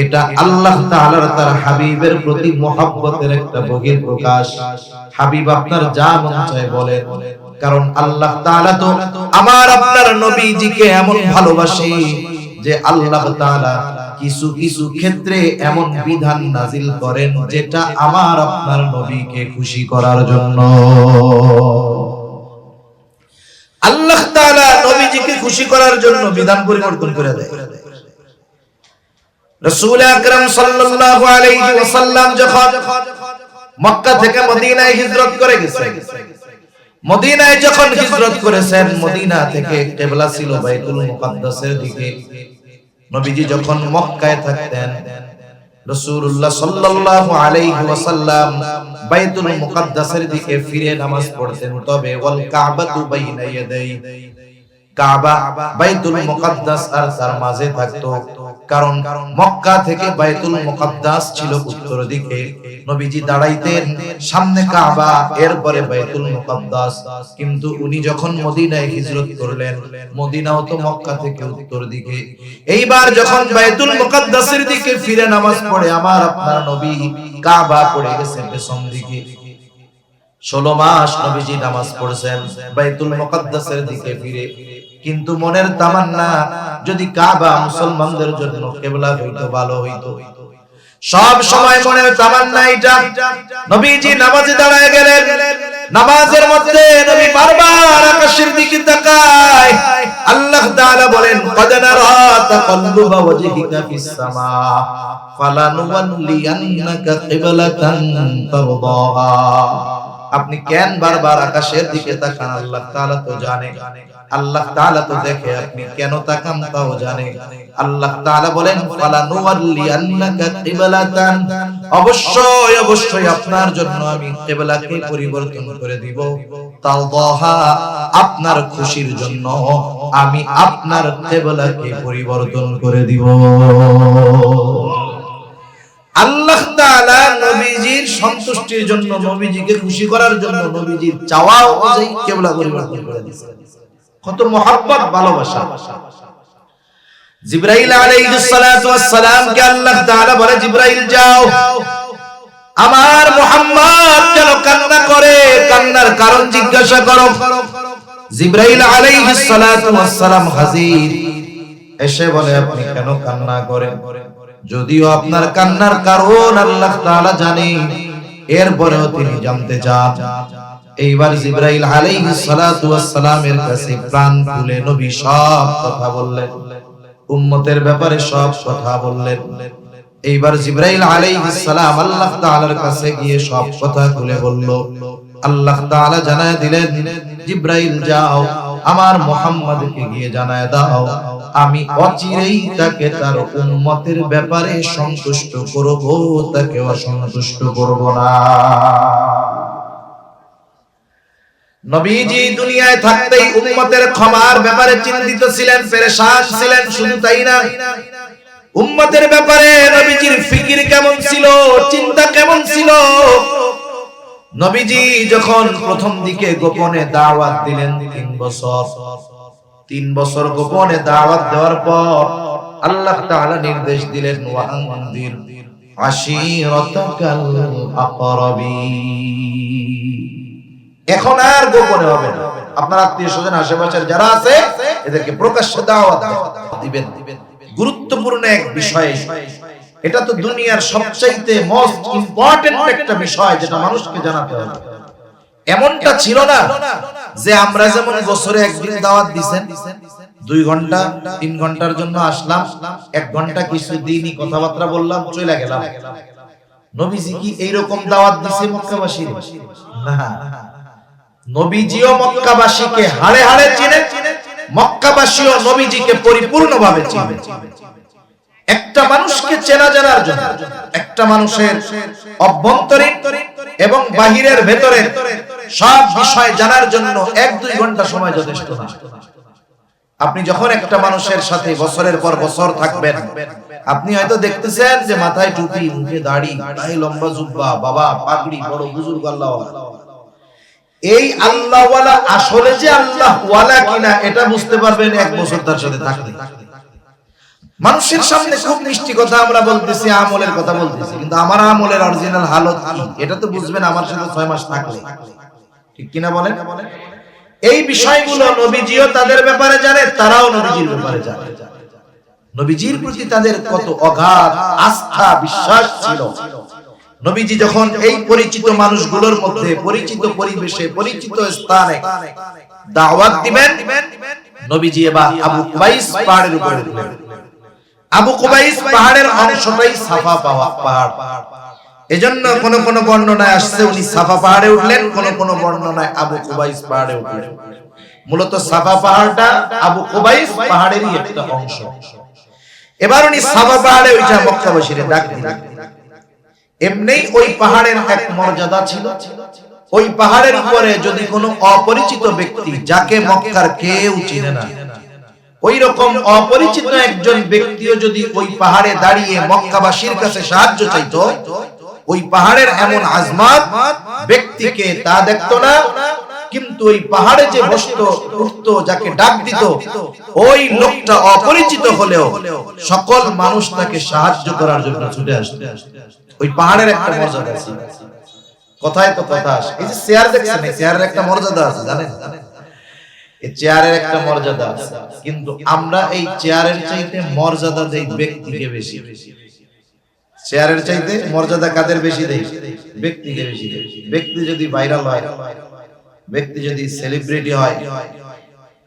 এটা আল্লাহ তাআলার তার হাবিবের প্রতি মহব্বতের একটা বহিঃপ্রকাশ। হাবিব আপনার যা মন চায় বলেন, কারণ আল্লাহ তাআলা তো আমার আপনার নবীজিকে এমন ভালোবাসে যে আল্লাহ তাআলা কিছু কিছু ক্ষেত্রে এমন বিধান নাজিল করেন যেটা আমার আপনার নবীকে খুশি করার জন্য। আল্লাহ তাআলা নবীজিকে খুশি করার জন্য বিধান পরিবর্তন করে দেয়। রাসূল আকরাম সাল্লাল্লাহু আলাইহি ওয়াসাল্লাম যখন মক্কা থেকে মদিনায় হিজরত করে গেছেন, মদিনায় যখন হিজরত করেছেন, মদিনা থেকে কিবলা ছিল বাইতুল মুকাদ্দাসের দিকে। নবীজি যখন মক্কায় থাকতেন, রাসূলুল্লাহ সাল্লাল্লাহু আলাইহি ওয়াসাল্লাম বাইতুল মুকাদ্দাসের দিকে ফিরে নামাজ পড়তেন। তবে ওয়াল কাবাতু বাইনা ইয়াদাই, কাবা বাইতুল মুকাদ্দাস আর তার মাঝে থাকতো। কারণ মক্কা থেকে বাইতুল মুকাদ্দাস ছিল উত্তর দিকে, নবীজি দাঁড়াইতেন সামনে কাবা, এরপরে বাইতুল মুকাদ্দাস। কিন্তু উনি যখন মদিনায় হিজরত করলেন, মদিনাও তো মক্কা থেকে উত্তর দিকে, এইবার যখন বাইতুল মুকাদ্দাসের দিকে ফিরে নামাজ পড়ে আমার আপনার নবী, কাবা পড়ে গেছে পেছন দিকে। 16 মাস নবীজি নামাজ পড়ছেন বাইতুল মুকাদ্দাসের দিকে ফিরে। কিন্তু মনের তামান্না, যদি কাবা মুসলমানদের জন্য কিবলা হইতো ভালো হইতো। সব সময় মনের তামান্না এটা। নবীজি নামাজে দাঁড়ায় গেলেন, নামাজের মধ্যে নবী বারবার আকাশের দিকে তাকায়। আল্লাহ তাআলা বলেন, ক্বাদ নারা তাকাল্লুবা ওয়াজহিকা ফিস সামা ফালানুওয়াল্লিয়ান্নাকা কিবলাতান তারদাহা। আপনি কেন বারবার আকাশের দিকে তাকান? আল্লাহ তাআলা তো জানে, আল্লাহ তাআলা তো দেখে আপনি কেন তাকান তাও জানে। আল্লাহ তাআলা বলেন, ফালানুওয়াল্লিয়ান্নাকা কিবলাতান, অবশ্যই অবশ্যই আপনার জন্য আমি কিবলাকে পরিবর্তন করে দিব। তারদাহা, আপনার খুশির জন্য আমি আপনার কিবলাকে পরিবর্তন করে দিব। আল্লাহ তাআলা নবীজির সন্তুষ্টির জন্য, নবীজিকে খুশি করার জন্য নবীজির চাওয়া অনুযায়ী কিবলা পরিবর্তন করে দিয়েছেন। কত মহব্বত, ভালোবাসা। জিবরাইল আলাইহিস সালাতু ওয়াস সালাম কে আল্লাহ তাআলা বলে, জিবরাইল যাও, আমার মুহাম্মদ কেন কান্না করে, কান্নার কারণ জিজ্ঞাসা করো। জিবরাইল আলাইহিস সালাতু ওয়াস সালাম হাজির, এসে বলে, আপনি কেন কান্না করেন? যদিও আপনার কান্নার কারণ আল্লাহ তাআলা জানেন, এরপরেও তিনি জানতে চান। এইবার জিবরাইল আলাইহিস সালাতু ওয়াস সালামের কাছে প্রাণ খুলে নবী সব কথা বললেন, উম্মতের ব্যাপারে সব কথা বললেন। এইবার জিবরাইল আলাইহিস সালাম আল্লাহ তাআলার কাছে গিয়ে সব কথা খুলে বলল। আল্লাহ তাআলা জানায় দিলেন, জিবরাইল যাও, আমার মুহাম্মদকে গিয়ে জানায় দাও, আমি অচিরেই তাকে তার উম্মতের ব্যাপারে সন্তুষ্ট করব, তাকে অসন্তুষ্ট করব না। নবীজি দুনিয়ায় থাকতেই উম্মতের ক্ষমার ব্যাপারে চিন্তিত ছিলেন, পেরেশান ছিলেন। শুধু তাই না, উম্মতের ব্যাপারে নবীজির ফিকির কেমন ছিল, চিন্তা কেমন ছিল। নবীজি যখন প্রথম দিকে গোপনে দাওয়াত দিলেন 3 বছর গোপনে দাওয়াত দেওয়ার পর আল্লাহ তাআলা নির্দেশ দিলেন, ওয়া আনদির আশীরাতাকাল আকরাবিন। এখন আর গোপনে হবে না, আপনার আত্মীয়-স্বজন আশেপাশের যারা আছে এদেরকে প্রকাশ্যে দাওয়াত দিবেন। গুরুত্বপূর্ণ এক বিষয় এটা, তো দুনিয়ার সবচাইতে মোস্ট ইম্পর্টেন্ট একটা বিষয় যেটা মানুষকে জানাতে হবে। এমনটা ছিল না যে আমরা যেমন বছরে একদিন দাওয়াত দিবেন, 2 ঘন্টা 3 ঘন্টার জন্য আসলাম, 1 ঘন্টা কিছু দিনই কথাবার্তা বললাম, চলে গেলাম। নবীজি কি এইরকম দাওয়াত দিছে মক্কাবাসীর? না, নবীজিও মক্কাবাসীকে হাড়ে হাড়ে চিনে, মক্কাবাসীও নবীজিকে পরিপূর্ণভাবে চিনে। একটা মানুষকে চেনা জানার জন্য, একটা মানুষের অভ্যন্তরীণ এবং বাহিরের ভেতরের সব বিষয় জানার জন্য 1-2 ঘন্টা সময় যথেষ্ট না। আপনি যখন একটা মানুষের সাথে বছরের পর বছর থাকবেন, আপনি হয়তো দেখতেছেন যে মাথায় টুপি, মুখে দাড়ি, গায়ে লম্বা জুব্বা, বাবা পাগড়ি, বড় বুজুর্গ আল্লাহওয়ালা। এই আল্লাহওয়ালা আসলে যে আল্লাহওয়ালা কিনা এটা বুঝতে পারবেন 1 বছর তার সাথে থাকলে। মানুষের সামনে খুব মিষ্টি কথা আমরা বলতেছি, আমলের কথা বলতেছি, কিন্তু আমার আমলের অরিজিনাল হালত কি এটা তো বুঝবেন আমার সাথে 6 মাস থাকলে। ঠিক কিনা বলেন? এই বিষয়গুলো নবীজিও তাদের ব্যাপারে জানে, তারাও নবীজির ব্যাপারে জানে। নবীজির প্রতি তাদের কত অগাধ আস্থা বিশ্বাস ছিল। নবীজি যখন এই পরিচিত মানুষগুলোর মধ্যে, পরিচিত পরিবেশে, পরিচিত স্থানে দাওয়াত দিবেন, নবীজি এবার আবু কুবাইস পাহাড়ের উপরে উঠলেন। আবু কুবাইস পাহাড়ের অংশটাই সাফা পাহাড়। এজন্য কোন কোন বর্ণনায় আসছে উনি সাফা পাহাড়ে উঠলেন, কোন কোন বর্ণনায় আবু কুবাইস পাহাড়ে উঠলেন। মূলত সাফা পাহাড়টা আবু কুবাইস পাহাড়েরই একটা অংশ। এবার উনি সাফা পাহাড়ে উঠে মক্কাবাসীর ডাক দিলেন। এমনি ওই পাহাড়ের এক মর্যাদা ছিল, ওই পাহাড়ের উপরে যদি কোনো অপরিচিত ব্যক্তি, যাকে মক্কার কেউ চিনে না, ওই রকম অপরিচিত একজন ব্যক্তিও যদি ওই পাহাড়ে দাঁড়িয়ে মক্কাবাসীর কাছে সাহায্য চাইতো, ওই পাহাড়ের এমন আজমাত ব্যক্তিকে তা দেখতো না, কিন্তু ওই পাহাড়ে যে বসতো, উঠতো, যাকে ডাক দিত, ওই লোকটা অপরিচিত হলেও সকল মানুষ তাকে সাহায্য করার জন্য ছুটে আসতো। ওই পাহাড়ের একটা মর্যাদা আছে। কথায় তো কথা আসে, এই যে চেয়ার দেখছেন, এই চেয়ারের একটা মর্যাদা আছে, জানেন? এই চেয়ারের একটা মর্যাদা আছে, কিন্তু আমরা এই চেয়ারের চাইতে মর্যাদা দেই ব্যক্তিকে বেশি। চেয়ারের চাইতে মর্যাদা কাদের বেশি দেই? ব্যক্তিকে বেশি দেই। ব্যক্তি যদি ভাইরাল হয়, ব্যক্তি যদি সেলিব্রিটি হয়,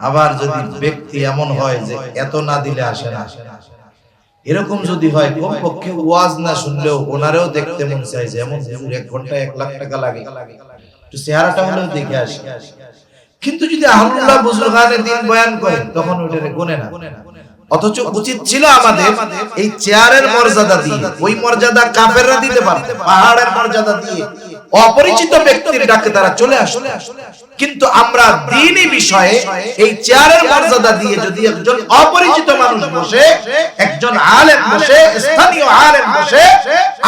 আবার যদি ব্যক্তি এমন হয় যে এত না দিলে আসে না, এরকম যদি হয়, কমপক্ষে ওয়াজ না শুনলেও ওনারেও দেখতে মন চাইছে। এমন 1 ঘন্টায় 1 লাখ টাকা লাগে, একটু চেহারাটা হলেও দেখে আসে। কিন্তু যদি আহলুল্লাহ বুজুর্গানে দিন বয়ান করে, তখন ওইটারে গুনে না। অথচ উচিত ছিল আমাদের এই চেয়ারের মর্যাদা দিয়ে, ওই মর্যাদা কাফেররা দিতে পারত, পাহাড়ের মর্যাদা দিয়ে অপরিচিত ব্যক্তির ডাকে তারা চলে আসলে। কিন্তু আমরা দ্বীনি বিষয়ে এই চেয়ারের মর্যাদা দিয়ে যদি একজন অপরিচিত মানুষ বসে, একজন আলেম বসে, স্থানীয় আলেম বসে,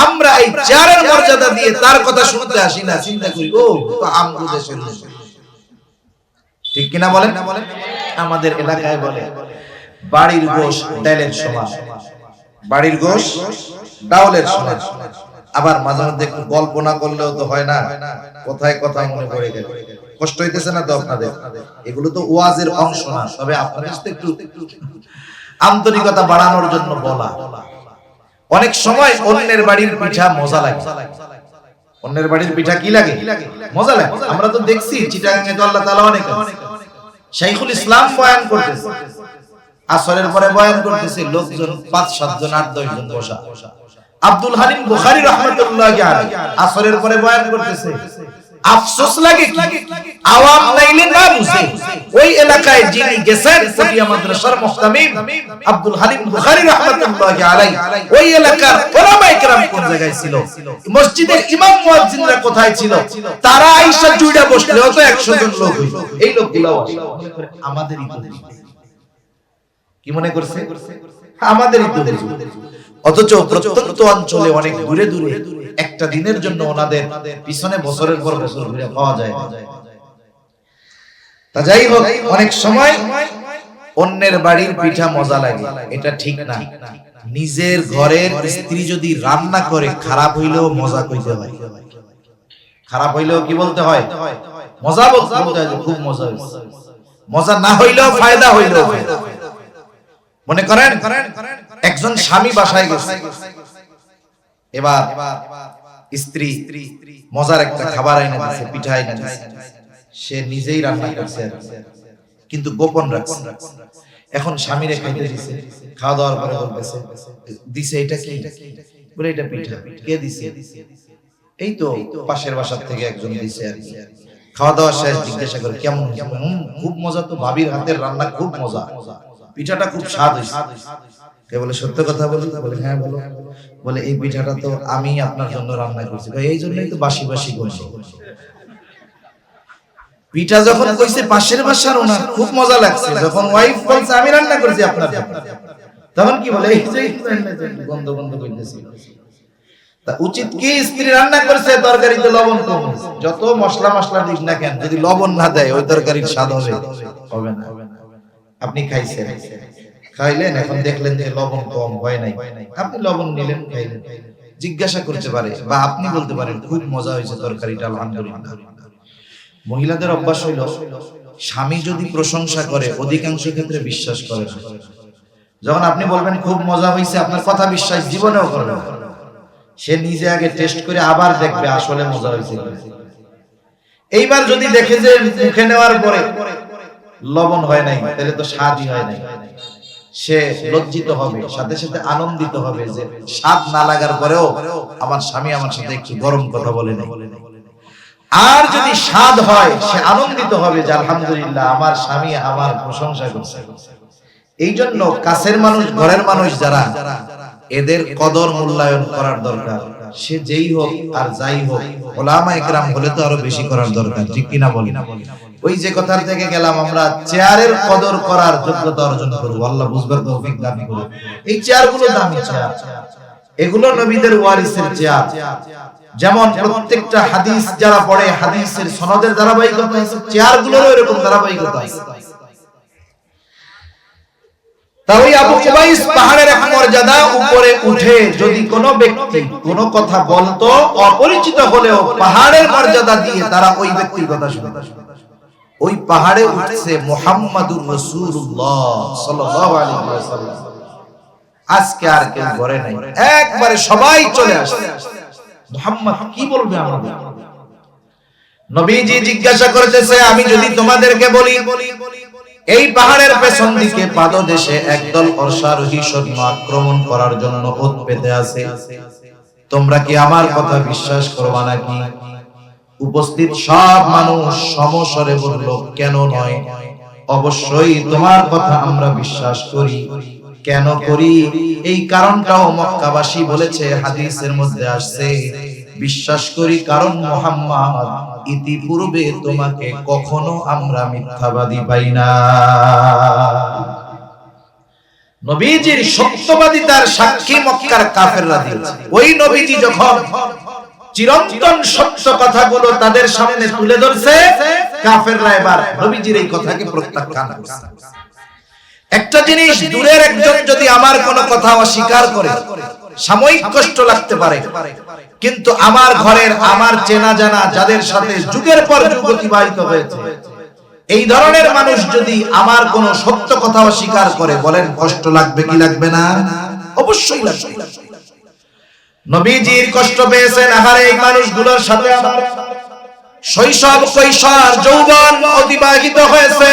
আমরা এই চেয়ারের মর্যাদা দিয়ে তার কথা শুনতে আসি না, চিন্তা করি ও তো আমগো দেশের লোক। ঠিক কিনা বলেন? আমাদের এলাকায় বলে বাড়ির গোশ ডালের সমান, বাড়ির গোশ ডাউলের সমান। আবার মাঝে মধ্যে একটু গল্প না করলেও তো হয় না, কথায় কথা মনে পড়ে গেল। কষ্ট হইতেছে না তো আপনাদের? এগুলো তো ওয়াজের অংশ না, তবে আপনাদের সাথে একটু আন্তরিকতা বাড়ানোর জন্য বলা। অনেক সময় অন্যের বাড়ির পিঠা মজা লাগে। অন্যের বাড়ির পিঠা কি লাগে? মজা লাগে। আমরা তো দেখছি চিটাগাঙ্গে তো আল্লাহ তাআলা অনেক শাইখুল ইসলাম বয়ান করতেছে, আসরের পরে বয়ান করতেছে, লোকজন 5-7 জন 8-10 জন বসা। আব্দুল হালিম বুখারী রাহমাতুল্লাহি আলাইহি আসরের পরে বয়ান করতেছে, আফসোস লাগে আওয়াম নাইলে না বুঝে ওই এলাকায় যিনি গেছেন ফটিয়া মাদ্রাসার মুহতামিম আব্দুল হালিম বুখারী রাহমাতুল্লাহি আলাইহি ওই এলাকার উলামায়ে কেরাম কোন জায়গায় ছিল, মসজিদের ইমাম মুয়াজ্জিনরা কোথায় ছিল, তারা আয়েশা জুড়ে বসলেও তো 100 জন লোক হইল। এই লোকগুলো আমাদেরই তো, কি মনে করছে আমাদেরই তো। অথচ প্রত্যন্ত অঞ্চলে অনেক দূরে দূরে একটা দিনের জন্য ওনাদের পিছনে বছরের পর বছর ঘুরে পাওয়া যায়। তা যাই হোক, অনেক সময় অন্যের বাড়ির পিঠা মজা লাগে, এটা ঠিক না। নিজের ঘরের স্ত্রী যদি রান্না করে খারাপ হইলেও মজা কইতে হয়, খারাপ হইলেও কি বলতে হয়, মজা বলতে হয়, খুব মজা হইছে। মজা না হইলেও ফায়দা হইলেও। মনে করেন একজন স্বামী বাসায় গেছে, এবার স্ত্রী মজার একটা খাবার এনে দিয়েছে, পিঠা এনে দিয়েছে, সে নিজেই রান্না করছে কিন্তু গোপন রাখছে। এখন স্বামীরে খাইতে দিছে, খাওয়া দাওয়ার পরে বলতেছে দিছে এটা কি, বলে এটা পিঠা। কে দিছে? এই তো পাশের বাসার থেকে একজন দিছে আর কি। খাওয়া দাওয়া শেষ, জিজ্ঞাসা করে কেমন? খুব মজা তো, ভাবির হাতের রান্না খুব মজা, পিঠাটা খুব স্বাদ হয়েছে। কে বলে সত্য কথা বলি? বলে হ্যাঁ বলো। বলে এই পিঠাটা তো আমি আপনার জন্য রান্না করছি। এই জন্যই তো বাসি বাসি করছি। পিঠা যখন কইছে পাশের বাসার, ওনার খুব মজা লাগছে। যখন ওয়াইফ বলছে আমি রান্না করছি আপনার জন্য, তখন কি বলে এই যে বন্ধ বন্ধ করতেছি। তা উচিত কি, স্ত্রী রান্না করছে, তরকারিতে লবণ কম, যত মশলা মশলা দিস না কেন, যদি লবণ না দেয় ওই তরকারির স্বাদ হবে হবে না। আপনি খাইছেন, খাইলেন, এখন দেখলেন যে লবণ কম হয় নাই, আপনি লবণ নিলেন, খাইলেন, জিজ্ঞাসা করতে পারে বা আপনি বলতে পারেন খুব মজা হয়েছে তরকারিটা, আলহামদুলিল্লাহ। মহিলাদের অভ্যাস হইল, স্বামী যদি প্রশংসা করে অধিকাংশ ক্ষেত্রে বিশ্বাস করে না। যখন আপনি বলবেন খুব মজা হয়েছে, আপনার কথা বিশ্বাস জীবনেও করবে না। সে নিজে আগে টেস্ট করে আবার দেখবে আসলে মজা হয়েছে। এইবার যদি দেখে যে মুখে নেওয়ার পরে লবণ হয় নাই, তাহলে তো স্বাদই হয় নাই, সে লজ্জিত হবে, সাথে সাথে আনন্দিত হবে যে স্বাদ না লাগার পরেও আমার স্বামী আমার সাথে একটু গরম কথা বলে নাই। আর যদি স্বাদ হয়, সে আনন্দিত হবে যে আলহামদুলিল্লাহ আমার স্বামী আমার প্রশংসা করছে। এই জন্য কাছের মানুষ, ঘরের মানুষ যারা, এদের কদর মূল্যায়ন করার দরকার। সে যেই হোক আর যাই হোক, উলামায়ে কেরাম হলে তো আরো বেশি করার দরকার, ঠিক কিনা বলি? ওই যে কথার থেকে গেলাম, আমরা চেয়ারের কদর করার যোগ্যতা অর্জন করব, আল্লাহ বুঝবার তৌফিক দান করুন। এই চেয়ারগুলো দামি চেয়ার, এগুলো নবীদের ওয়ারিসের চেয়ার। যেমন প্রত্যেকটা হাদিস যারা পড়ে, হাদিসের সনদের ধারাবাহিকতা আছে, চেয়ারগুলোরও এরকম ধারাবাহিকতা আছে। তাই আবু কুবাইস পাহাড়ের এক মর্যাদা, উপরে উঠে যদি কোনো ব্যক্তি কোনো কথা বলতো, অপরিচিত হলেও পাহাড়ের মর্যাদা দিয়ে তারা ওই ব্যক্তির কথা শুনতো। ওই পাহাড়ে উঠছে মুহাম্মাদুর রাসূলুল্লাহ সাল্লাল্লাহু আলাইহি ওয়াসাল্লাম। আজকে আর কেউ ঘরে নাই, একবারে সবাই চলে আসে। মুহাম্মদ কি বলবে আমাদের? নবীজি জিজ্ঞাসা করতেছে, আমি যদি তোমাদেরকে বলি এই পাহাড়ের পেছন দিকে পাদদেশে একদল অশ্বারোহী সৈন্য আক্রমণ করার জন্য ওত পেতে আছে, তোমরা কি আমার কথা বিশ্বাস করবা নাকি? উপস্থিত সব মানুষ সমস্বরে বলল, কেন নয়, অবশ্যই তোমার কথা আমরা বিশ্বাস করি। কেন করি? এই কারণটাও মক্কাবাসী বলেছে, হাদিসের মধ্যে আসছে, বিশ্বাস করি কারণ মুহাম্মদ ইতিপূর্বে তোমাকে কখনো আমরা মিথ্যাবাদী পাই না। নবীজির সত্যবাদিতার সাক্ষী মক্কার কাফেররা দিয়েছে। ওই নবীজি যখন চিরন্তন সত্য কথাগুলো তাদের সামনে তুলে ধরছে, কাফেররা এবার নবীজির এই কথাকে প্রত্যাখ্যান করছে। একটা জিনিস, দূরের একজন যদি আমার কোনো কথা অস্বীকার করে, সাময়িক কষ্ট লাগতে পারে, কিন্তু আমার ঘরের, আমার চেনা জানা, যাদের সাথে যুগের পর যুগ অতিবাহিত হয়েছে, এই ধরনের মানুষ যদি আমার কোন সত্য কথা অস্বীকার করে, বলেন কষ্ট লাগবে কি লাগবে না? অবশ্যই লাগবে। নবীজির কষ্ট পেয়েছেন, আহারে এই মানুষগুলোর সাথে আমার শৈশব, কৈশোর, যৌবন অতিবাহিত হয়েছে,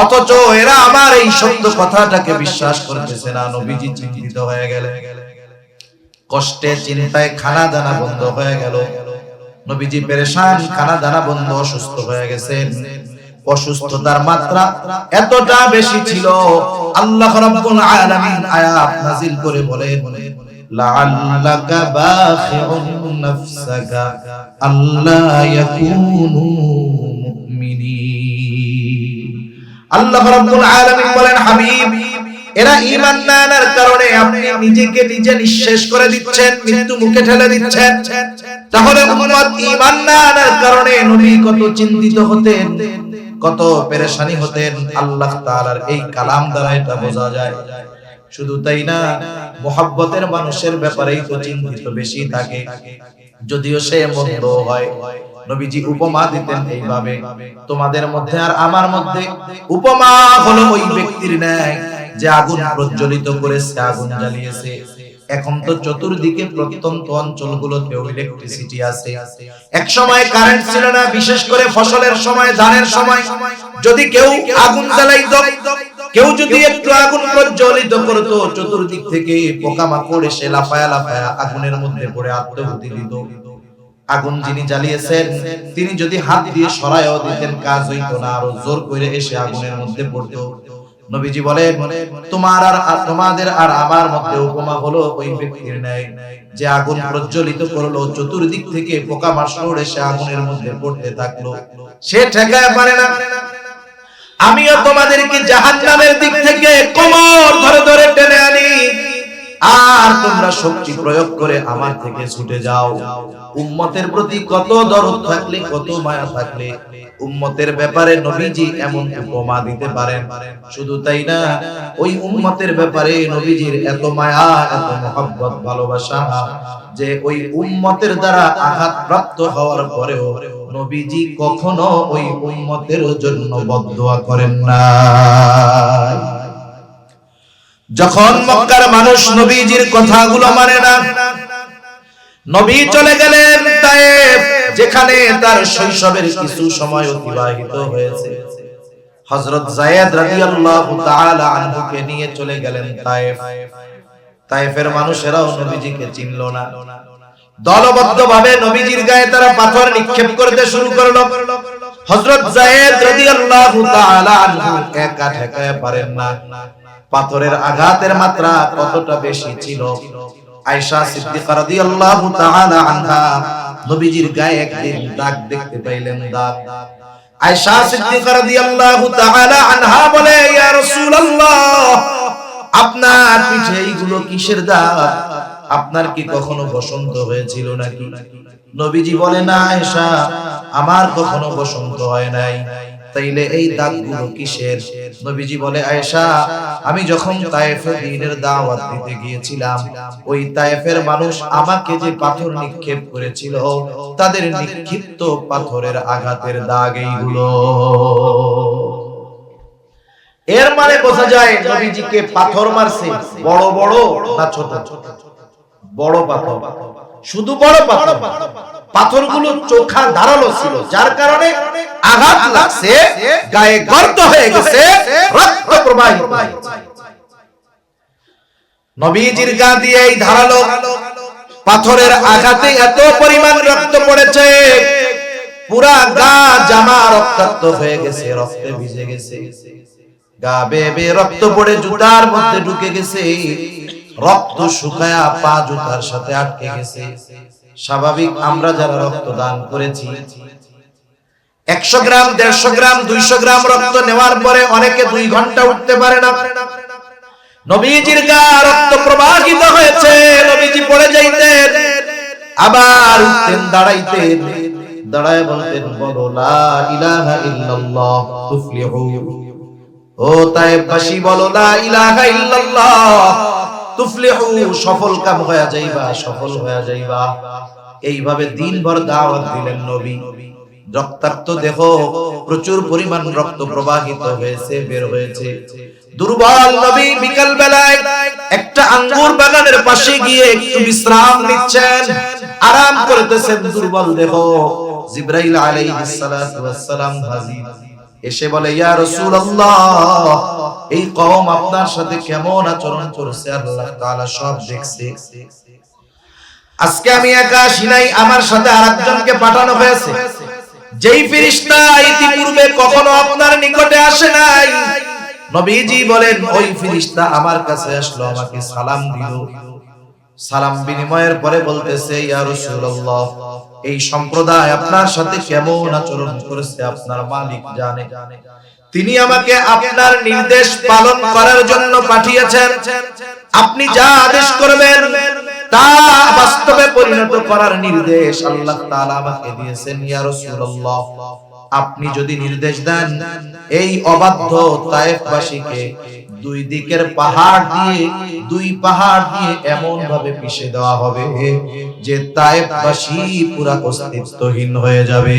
অথচ এরা আমার এই সত্য কথাটাকে বিশ্বাস করতেছে না। নবীজি চিন্তিত হয়ে গেলেন, কষ্টে চিন্তায় খানা দানা বন্ধ হয়ে গেল। নবীজি পেরেশান, খানা দানা বন্ধ, অসুস্থ হয়ে গেছেন। অসুস্থতার মাত্রা এতটা বেশি ছিল, আল্লাহ রাব্বুল আলামিন আয়াত নাযিল করে বলেন, লাআল্লাকা বাখিউন নাফসাকা আল্লা ইয়াকুনু মুমিনিন। আল্লাহ রাব্বুল আলামিন বলেন, হাবিব, এরা ঈমান না আনার কারণে আপনি নিজেকে নিজে নিঃশেষ করে দিচ্ছেন, মৃত্যু মুখে ঠেলে দিচ্ছেন। তাহলে উম্মত ঈমান না আনার কারণে নবী কত চিন্তিত হতেন, কত পেরেশানি হতেন, আল্লাহ তাআলার এই কালাম দ্বারা এটা বোঝা যায়। শুধু তাই না, মুহাব্বতের মানুষের ব্যাপারেই তো চিন্তিত বেশি থাকে, যদিও সে মন্দ হয়। নবীজি উপমা দিতেন এইভাবে, তোমাদের মধ্যে আর আমার মধ্যে উপমা হলো ওই ব্যক্তির ন্যায় যে আগুন প্রজ্বলিত করেছে, আগুন জ্বালিয়েছে। এখন তো চতুর্দিকে প্রত্যন্ত অঞ্চলগুলোতেও ইলেকট্রিসিটি আছে। এক সময় কারেন্ট ছিল না, বিশেষ করে ফসলের সময়, ধানের সময় যদি কেউ আগুন জ্বালাইতো, কেউ যদি একটু আগুন প্রজ্বলিত করতো, চতুর্দিক থেকে পোকামাকড় এসে লাফায়া লাফায়া আগুনের মধ্যে পড়ে আত্মহুতি দিত। আগুন যিনি জ্বালিয়েছেন তিনি যদি হাত দিয়ে সরায়ও দিতেন, কাজ হইতো না, আরো জোর করে এসে আগুনের মধ্যে পড়তো। নবীজি বলেন, তোমাদের আর আমার মধ্যে উপমা হলো ওই ব্যক্তির ন্যায় যে আগুন প্রজ্বলিত করলো, চতুর্দিক থেকে পোকামাকড় এসে আগুনের মধ্যে পড়তে থাকলো, সে ঠেকায় পারে না। আমিও তোমাদেরকে জাহান্নামের দিক থেকে কোমর ধরে ধরে টেনে আনি, আর তোমরা শক্তি প্রয়োগ করে আমার থেকে ছুটে যাও। উম্মতের প্রতি কত দরদ থাকলে, কত মায়া থাকলে উম্মতের ব্যাপারে নবীজি এমন উপমা দিতে পারেন। শুধু তাই না, ওই উম্মতের ব্যাপারে নবীজির এত মায়া, এত মহব্বত, ভালোবাসা যে ওই উম্মতের দ্বারা আঘাতপ্রাপ্ত হওয়ার পরেও নবীজি কখনো ওই উম্মতের জন্য বদদোয়া করেন না। যখন মক্কার মানুষ নবীজির কথাগুলো মানে না, নবী চলে গেলেন তায়েফ, যেখানে তার শৈশবের কিছু সময় অতিবাহিত হয়েছে। হযরত যায়েদ রাদিয়াল্লাহু তাআলা আনহুকে নিয়ে চলে গেলেন তায়েফ। তায়েফের মানুষেরাও নবীজিকে চিনল না। দলবদ্ধভাবে নবীজির গায়ে তারা পাথর নিক্ষেপ করতে শুরু করলো। হযরত যায়েদ রাদিয়াল্লাহু তাআলা আনহু একা ঠেকাতে পারেন না। পাথরের আঘাতের মাত্রা কতটা বেশি ছিল। আয়েশা সিদ্দিকা রাদিয়াল্লাহু তাআলা আনহা নবীজির গায়ে একদিন দাগ দেখতে পাইলেন, দাগ। আয়েশা সিদ্দিকা রাদিয়াল্লাহু তাআলা আনহা বলে, ইয়া রাসূলুল্লাহ, আপনার পিঠে এইগুলো কিসের দাগ? আপনার কি কখনো বসন্ত হয়েছিল নাকি? নবীজি বলে, না আয়েশা, আমার কখনো বসন্ত হয় নাই। তাইলে এই দাগগুলো কিসের? নবীজি বলে, আয়েশা, আমি যখন তায়েফে দ্বীনের দাওয়াত দিতে গিয়েছিলাম, ওই তায়েফের মানুষ আমাকে যে পাথর নিক্ষেপ করেছিল, তাদের নিক্ষিপ্ত পাথরের আঘাতের দাগ এইগুলো। এর মানে বোঝা যায় নবীজিকে পাথর মারছে বড় বড় না ছোট? বড় পাথর। শুধু বড় পাথর, পাথরগুলো চোখা ধারালো ছিল, যার কারণে আঘাত লাগছে, গায়ে গর্ত হয়ে গেছে, রক্ত প্রবাহিত হচ্ছে। নবীজির গা দিয়ে এই ধারালো পাথরের আঘাতে এত পরিমাণ রক্ত পড়েছে, পুরা গা জামা রক্তাক্ত হয়ে গেছে, রক্তে ভিজে গেছে। গা বেয়ে বেয়ে রক্ত পড়ে জুতার মধ্যে ঢুকে গেছে, রক্ত শুকায়া পা জুতার সাথে আটকে গেছে। স্বাভাবিক, আমরা যারা রক্ত দান করেছি 100 গ্রাম, 150 গ্রাম, 200 গ্রাম রক্ত নেওয়ার পরে অনেকে 2 ঘন্টা উঠতে পারে না। নবীজির গা রক্ত প্রবাহিত হয়েছে, নবীজি পড়ে যাইতেন, আবার উঠতেন, দাঁড়াইতেন, দাঁড়ায় বলতেন, বলো লা ইলাহা ইল্লাল্লাহ তুফলিহু। ও তায়েফবাসী, বলো লা ইলাহা ইল্লাল্লাহ তুফলিহু, সফল কাম হয়ে যাইবা, সফল হয়ে যাইবা। এইভাবে দিনভর দাওয়াত দিলেন নবী। রক্তাক্ত দেহ, প্রচুর পরিমাণ রক্ত প্রবাহিত হয়েছে, বের হয়েছে। দুর্বল নবী বিকাল বেলায় একটা আঙ্গুর বাগানের পাশে গিয়ে একটু বিশ্রাম নিচ্ছেন, আরাম করতেছেন। দুর্বল দেহ, জিবরাইল আলাইহিস সালাতু ওয়াস সালাম হাজির, এসে বলে, ইয়া রাসূলুল্লাহ, এই কওম আপনার সাথে কেমন আচরণ করছে আল্লাহ তাআলা সব দেখছে। আজকে আমি একা আসি নাই, আমার সাথে আরেকজনকে পাঠানো হয়েছে। যেই ফেরেশতা ইতিপূর্বে কখনো আপনার নিকটে আসে নাই, নবীজি বলেন ওই ফেরেশতা আমার কাছে আসলো, আমাকে সালাম দিল। সালাম বিনিময়ের পরে বলতেছে, ইয়া রাসূলুল্লাহ, এই সম্প্রদায় আপনার সাথে কেমন আচরণ করেছে আপনার মালিক জানে। তিনি আমাকে আপনার নির্দেশ পালন করার জন্য পাঠিয়েছেন। আপনি যা আদেশ করবেন তা বাস্তবে পরিণত করার নির্দেশ আল্লাহ তাআলা আমাকে দিয়েছেন। ইয়া রাসূলুল্লাহ, আপনি যদি নির্দেশ দেন এই অবাধ্য তায়েফবাসীকে দুই দিকের পাহাড় দিয়ে এমন ভাবে পিষে দেওয়া হবে যে তায়েফবাসী পুরা অস্তিত্বহীন হয়ে যাবে।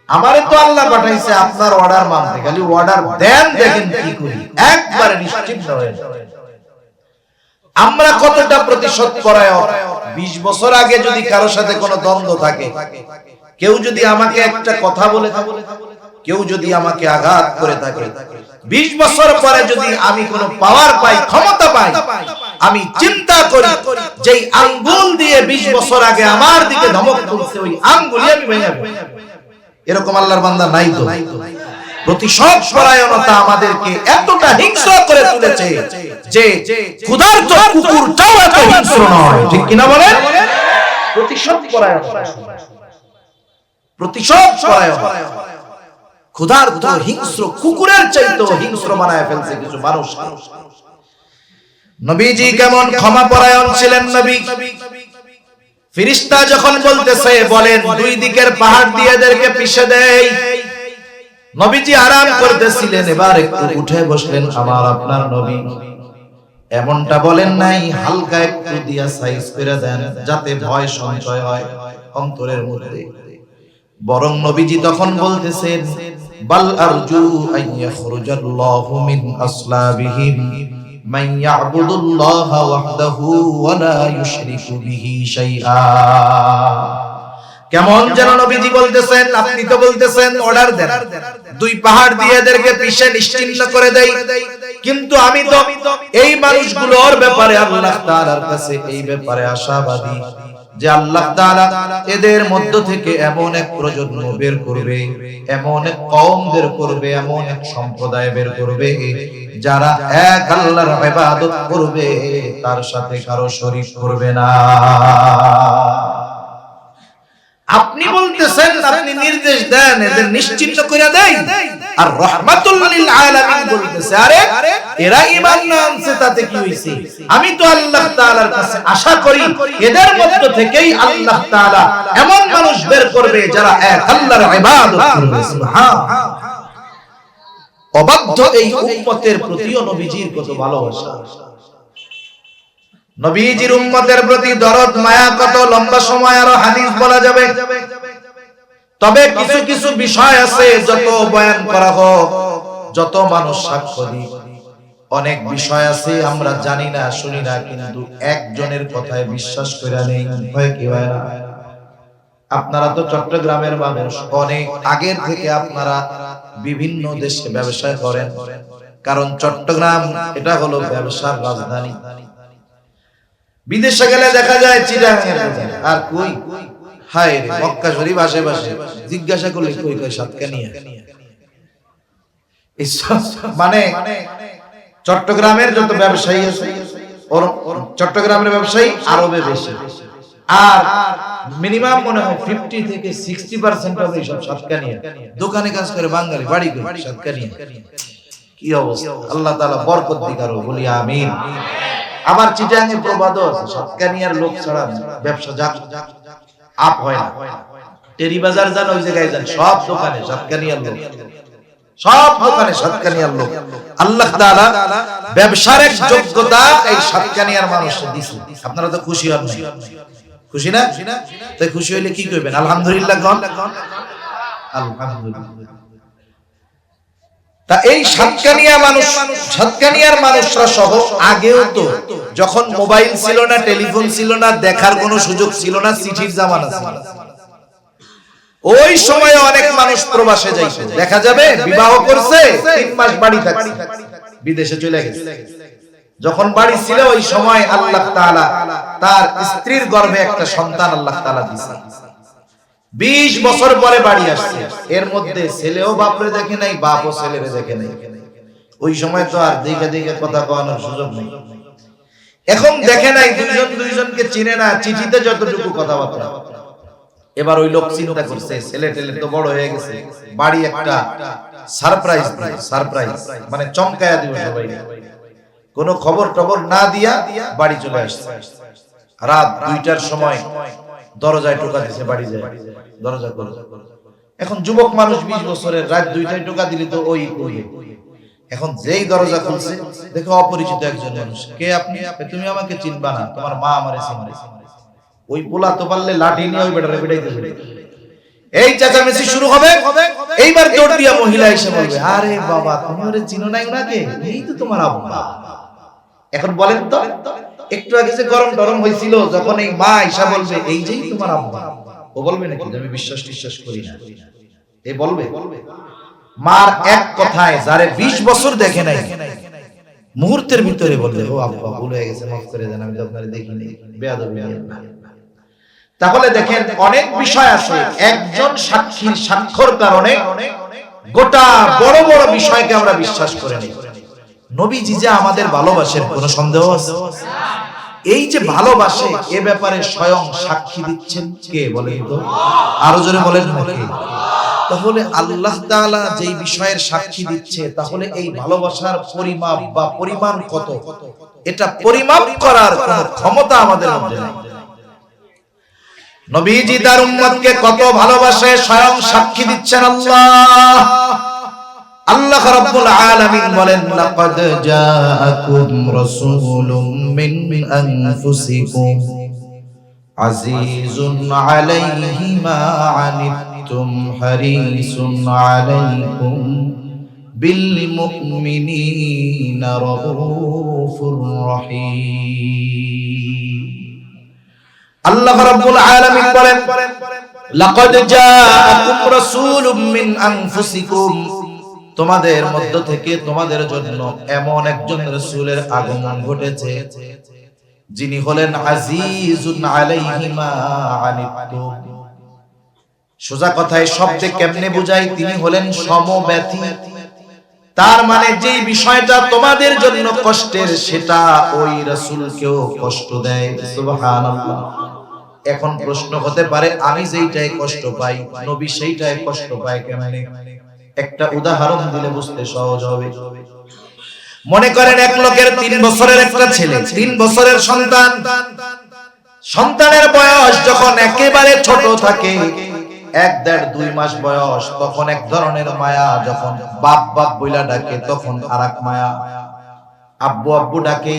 আমারে তো আল্লাহ পাঠাইছে আপনার অর্ডার মানতে, খালি অর্ডার দেন, দেখেন কি করি, একবারে নিশ্চিন্ত হয়ে যাবে। আমরা কতটা প্রতিশোধ পরায়ণ। 20 বছর আগে যদি কারোর সাথে কোনো দ্বন্দ্ব থাকে, কেউ যদি আমাকে একটা কথা বলে থাকে, কেউ যদি আমাকে আঘাত করে থাকে, 20 বছর পরে যদি আমি কোনো পাওয়ার পাই, ক্ষমতা পাই, আমি চিন্তা করি যেই আঙ্গুল দিয়ে 20 বছর আগে আমার দিকে ধমক তুলছে ওই আঙ্গুলই আমি ভেঙে ফেলব। এরকম আল্লাহর বান্দা নাই তো। প্রতিশোধ পরায়ণতা আমাদেরকে এতটা হিংস্র করে তুলেছে যে ক্ষুধার্ত কুকুরটাও এত হিংস্র নয়, ঠিক কিনা বলেন? প্রতিশোধ পরায়ণতা, প্রতিশোধ পরায়ণতা ক্ষুধার্ত হিংস্র কুকুরের চাইতেও হিংস্র বানায় ফেলছে কিছু মানুষ। নবীজি কেমন ক্ষমা পরায়ণ ছিলেন নবী। ফেরেশতা যখন বলতেছে বলেন দুই দিকের পাহাড় দিয়ে এদেরকে পিষে দেই, নবীজি আরাম করতেছিলেন, এবার একটু উঠে বসলেন। আমার আপনার নবী এমনটা বলেন নাই, হালকা একটু দিয়া সাইজ করে দেন যাতে ভয় সঞ্চয় হয় অন্তরের মধ্যে। বরং নবীজি তখন বলতেছেন, বাল আরজু আন ইয়াখরুজাল্লাহু মিন আসলাবিহিম মান ইয়াবুদুল্লাহ ওয়াহদাহু ওয়া লা ইউশরিকু বিহি শাইআ। কেমন যেন নবীজি বলতেছেন, আপনি তো বলতেছেন অর্ডার দেন, দুই পাহাড় দিয়ে এদেরকে পিষে নিশ্চিহ্ন করে দেই, কিন্তু আমি তো এই মানুষগুলোর ব্যাপারে আল্লাহ তাআলার কাছে এই ব্যাপারে আশাবাদী যে আল্লাহ তাআলা এদের মধ্য থেকে এমন এক প্রজন্ম বের করবে, এমন এক কওম বের করবে, এমন এক সম্প্রদায় বের করবে যারা এক আল্লাহর ইবাদত করবে, তার সাথে কারো শরীক করবে না। আপনি বলতেছেন, আপনি নির্দেশ দেন এদের নিশ্চিহ্ন করে দেই, আর রাহমাতুল লিল আলামিন বলতেছে আরে এরা ঈমান না আনছে তাতে কি হইছে? আমি তো আল্লাহ তাআলার কাছে আশা করি এদের মধ্য থেকেই আল্লাহ তাআলা এমন মানুষ বের করবে যারা এক আল্লাহর ইবাদত করবে। সুবহানাল্লাহ। অবাধ্য এই উম্মতের প্রতিও নবীজির কত ভালোবাসা, নবীজির উম্মতের প্রতি দরদ মায়া কত। লম্বা সময় আরো হাদিস বলা যাবে, তবে কিছু কিছু বিষয় আছে যত বয়ান করা হোক, যত মানুষ সাক্ষ্য দিক, অনেক বিষয় আছে আমরা জানি না, শুনি না, কিন্তু একজনের কথায় বিশ্বাস করে নেই। হয় কি হয় না? আপনারা তো চট্টগ্রামের মানুষ, অনেক আগের থেকে আপনারা বিভিন্ন দেশে ব্যবসা করেন, কারণ চট্টগ্রাম এটা হলো ব্যবসার রাজধানী। বিদেশে গেলে দেখা যায় চিটাগাং আর কই, হায় রে মক্কা শরীফ আশেপাশে জিজ্ঞাসা করলে কই কই সাতকানিয়া। মানে চট্টগ্রামের যত ব্যবসায়ী আছে, চট্টগ্রামের ব্যবসায়ী আরবে বেশি, আর মিনিমাম মনে হয় 50 থেকে 60% হবে সব সাতকানিয়া। দোকানে কাজ করে বাঙালি, বাড়ি করে সাতকানিয়া। কি অবস্থা! আল্লাহ তাআলা বরকত দিক আরো, বলি আমিন। আমার চিটাগাং এ প্রবাদ আছে, সাতকানিয়ার লোক ছাড়া ব্যবসা আপ হয় না। টেরি বাজার যান, ওই জায়গায় যান, সব দোকানে সাতকানিয়ার লোক, সব দোকানে সাতকানিয়ার লোক। আল্লাহ তাআলা ব্যবসার এক যোগ্যতা এই সাতকানিয়ার মানুষকে দিয়েছে। আপনারা তো খুশি হন না? খুশি না? তাই খুশি হইলে কি কইবেন? আলহামদুলিল্লাহ কোন? আলহামদুলিল্লাহ। তা এই সাতকানিয়ার মানুষরা সহ আগেও তো যখন মোবাইল ছিল না, টেলিফোন ছিল না, দেখার কোনো সুযোগ ছিল না, চিঠির জামানা ছিল, ওই সময় অনেক মানুষ প্রবাসে যাইতো। দেখা যাবে বিবাহ করছে, 3 মাস বাড়ি থাকছে, বিদেশে চলে গেছে। যখন বাড়ি ছিল ওই সময় আল্লাহ তাআলা তার স্ত্রীর গর্ভে একটা সন্তান আল্লাহ তাআলা দিয়েছেন। 20 বছর পরে বাড়ি আসছে, এর মধ্যে ছেলেও বাপরে দেখে নাই, বাপও ছেলেরে দেখে নাই। ওই সময় তো আর দেখে দেখে কথা কওয়ানোর সুযোগ নেই। এখন দেখে নাই, দুইজন দুইজনকে চিনে না, চিঠিতে যতটুকু কথাবার্তা। এবার ওই লোক চিন্তা করছে ছেলে টেলে তো বড় হয়ে গেছে, বাড়ি একটা সারপ্রাইজ মানে চমকায়া দিব সবাই। কোনো খবর টবর না দিয়া বাড়ি চলে আসছে। রাত 2টার সময় দরজায় টোকা দিছে, বাড়ি যায়, দরজা খোলে। এখন যুবক মানুষ 20 বছরের, রাত 2টায় টোকা দিলে তো ওই কইবে। এখন যেই দরজা খুলছে দেখো অপরিচিত একজন মানুষ। কে আপনি? তুমি আমাকে চিনবা না, তোমার মা আমারে চিনে। ওই পোলা তো পারলে লাঠি নিয়ে ওই বেটারে পিটাইতে যাবে। এই চেঁচামেচি শুরু হবে। এইবার দৌড় দিয়া মহিলা এসে বলবে, আরে বাবা তুমি ওরে চিনো নাই ওনাকে, এই তো তোমার আব্বা। এখন বলেন তো, একটু আগে যে গরম টরম হয়েছিল, যখন এই মা এসে বলবে এই যেই তোমার আব্বা, ও বলবে নাকি আমি বিশ্বাস করি না? এ বলবে? মার এক কথায় যারে 20 বছর দেখে নাই, মুহূর্তের ভিতরে বলবে ও আব্বা ভুল হয়ে গেছে, মাফ করে দেন, আমি তো আপনারে দেখিনি, বেয়াদবি না। তাহলে দেখেন অনেক বিষয় আছে, একজন সাক্ষীর সাক্ষ্যর কারণে গোটা বড় বড় বিষয়কে আমরা বিশ্বাস করে নিই। নবীজি যে আমাদের ভালোবাসেন কোনো সন্দেহ আছে? এই যে ভালোবাসে এ ব্যাপারে স্বয়ং সাক্ষী দিচ্ছেন কে বলেন তো? আরো জোরে বলেন না কে? তাহলে আল্লাহ তাআলা যেই বিষয়ের সাক্ষী দিচ্ছে, তাহলে এই ভালোবাসার পরিমাপ বা পরিমাণ কত, এটা পরিমাপ করার কোনো ক্ষমতা আমাদের মধ্যে নেই। নবীজি তার উম্মতকে কত ভালোবাসে স্বয়ং সাক্ষী দিচ্ছেন আল্লাহ। আল্লাহ রাব্বুল আলামিন বলেন, লাকাদ জাআকুম রাসূলুম মিন আনফুসিকুম আজিজুন আলাইহি মা আনিতুম হারিসুন আলাইকুম বিল মুমিনিনা রাউফুর রহিম। আল্লাহ রাব্বুল আলামিন বলেন, লাকাদ জাআকুম রাসূলুম মিন আনফুসিকুম, তোমাদের মধ্য থেকে তোমাদের জন্য এমন একজন রাসূলের আগমন ঘটেছে যিনি হলেন আজিজুন আলাইহি মা আনিতুম। সোজা কথায় শব্দে কেমনে বুঝাই, তিনি হলেন সমব্যথী। তার মানে যেই বিষয়টা তোমাদের জন্য কষ্টের, সেটা ওই রাসূলকেও কষ্ট দেয়। সুবহানাল্লাহ। এখন প্রশ্ন হতে পারে, আমি যেইটাই কষ্ট পাই নবী সেইটাই কষ্ট পায় কেমনে? একটা উদাহরণ দিলে বুঝতে সহজ হবে। মনে করেন এক লোকের 3 বছরের একটা ছেলে, 3 বছরের সন্তান। সন্তানের বয়স যখন একেবারে ছোট থাকে, 1-1.5-2 মাস বয়স, তখন এক ধরনের মায়া। যখন বাপ বাপ বইলা ডাকে তখন আরেক মায়া। আব্বু আব্বু ডাকে,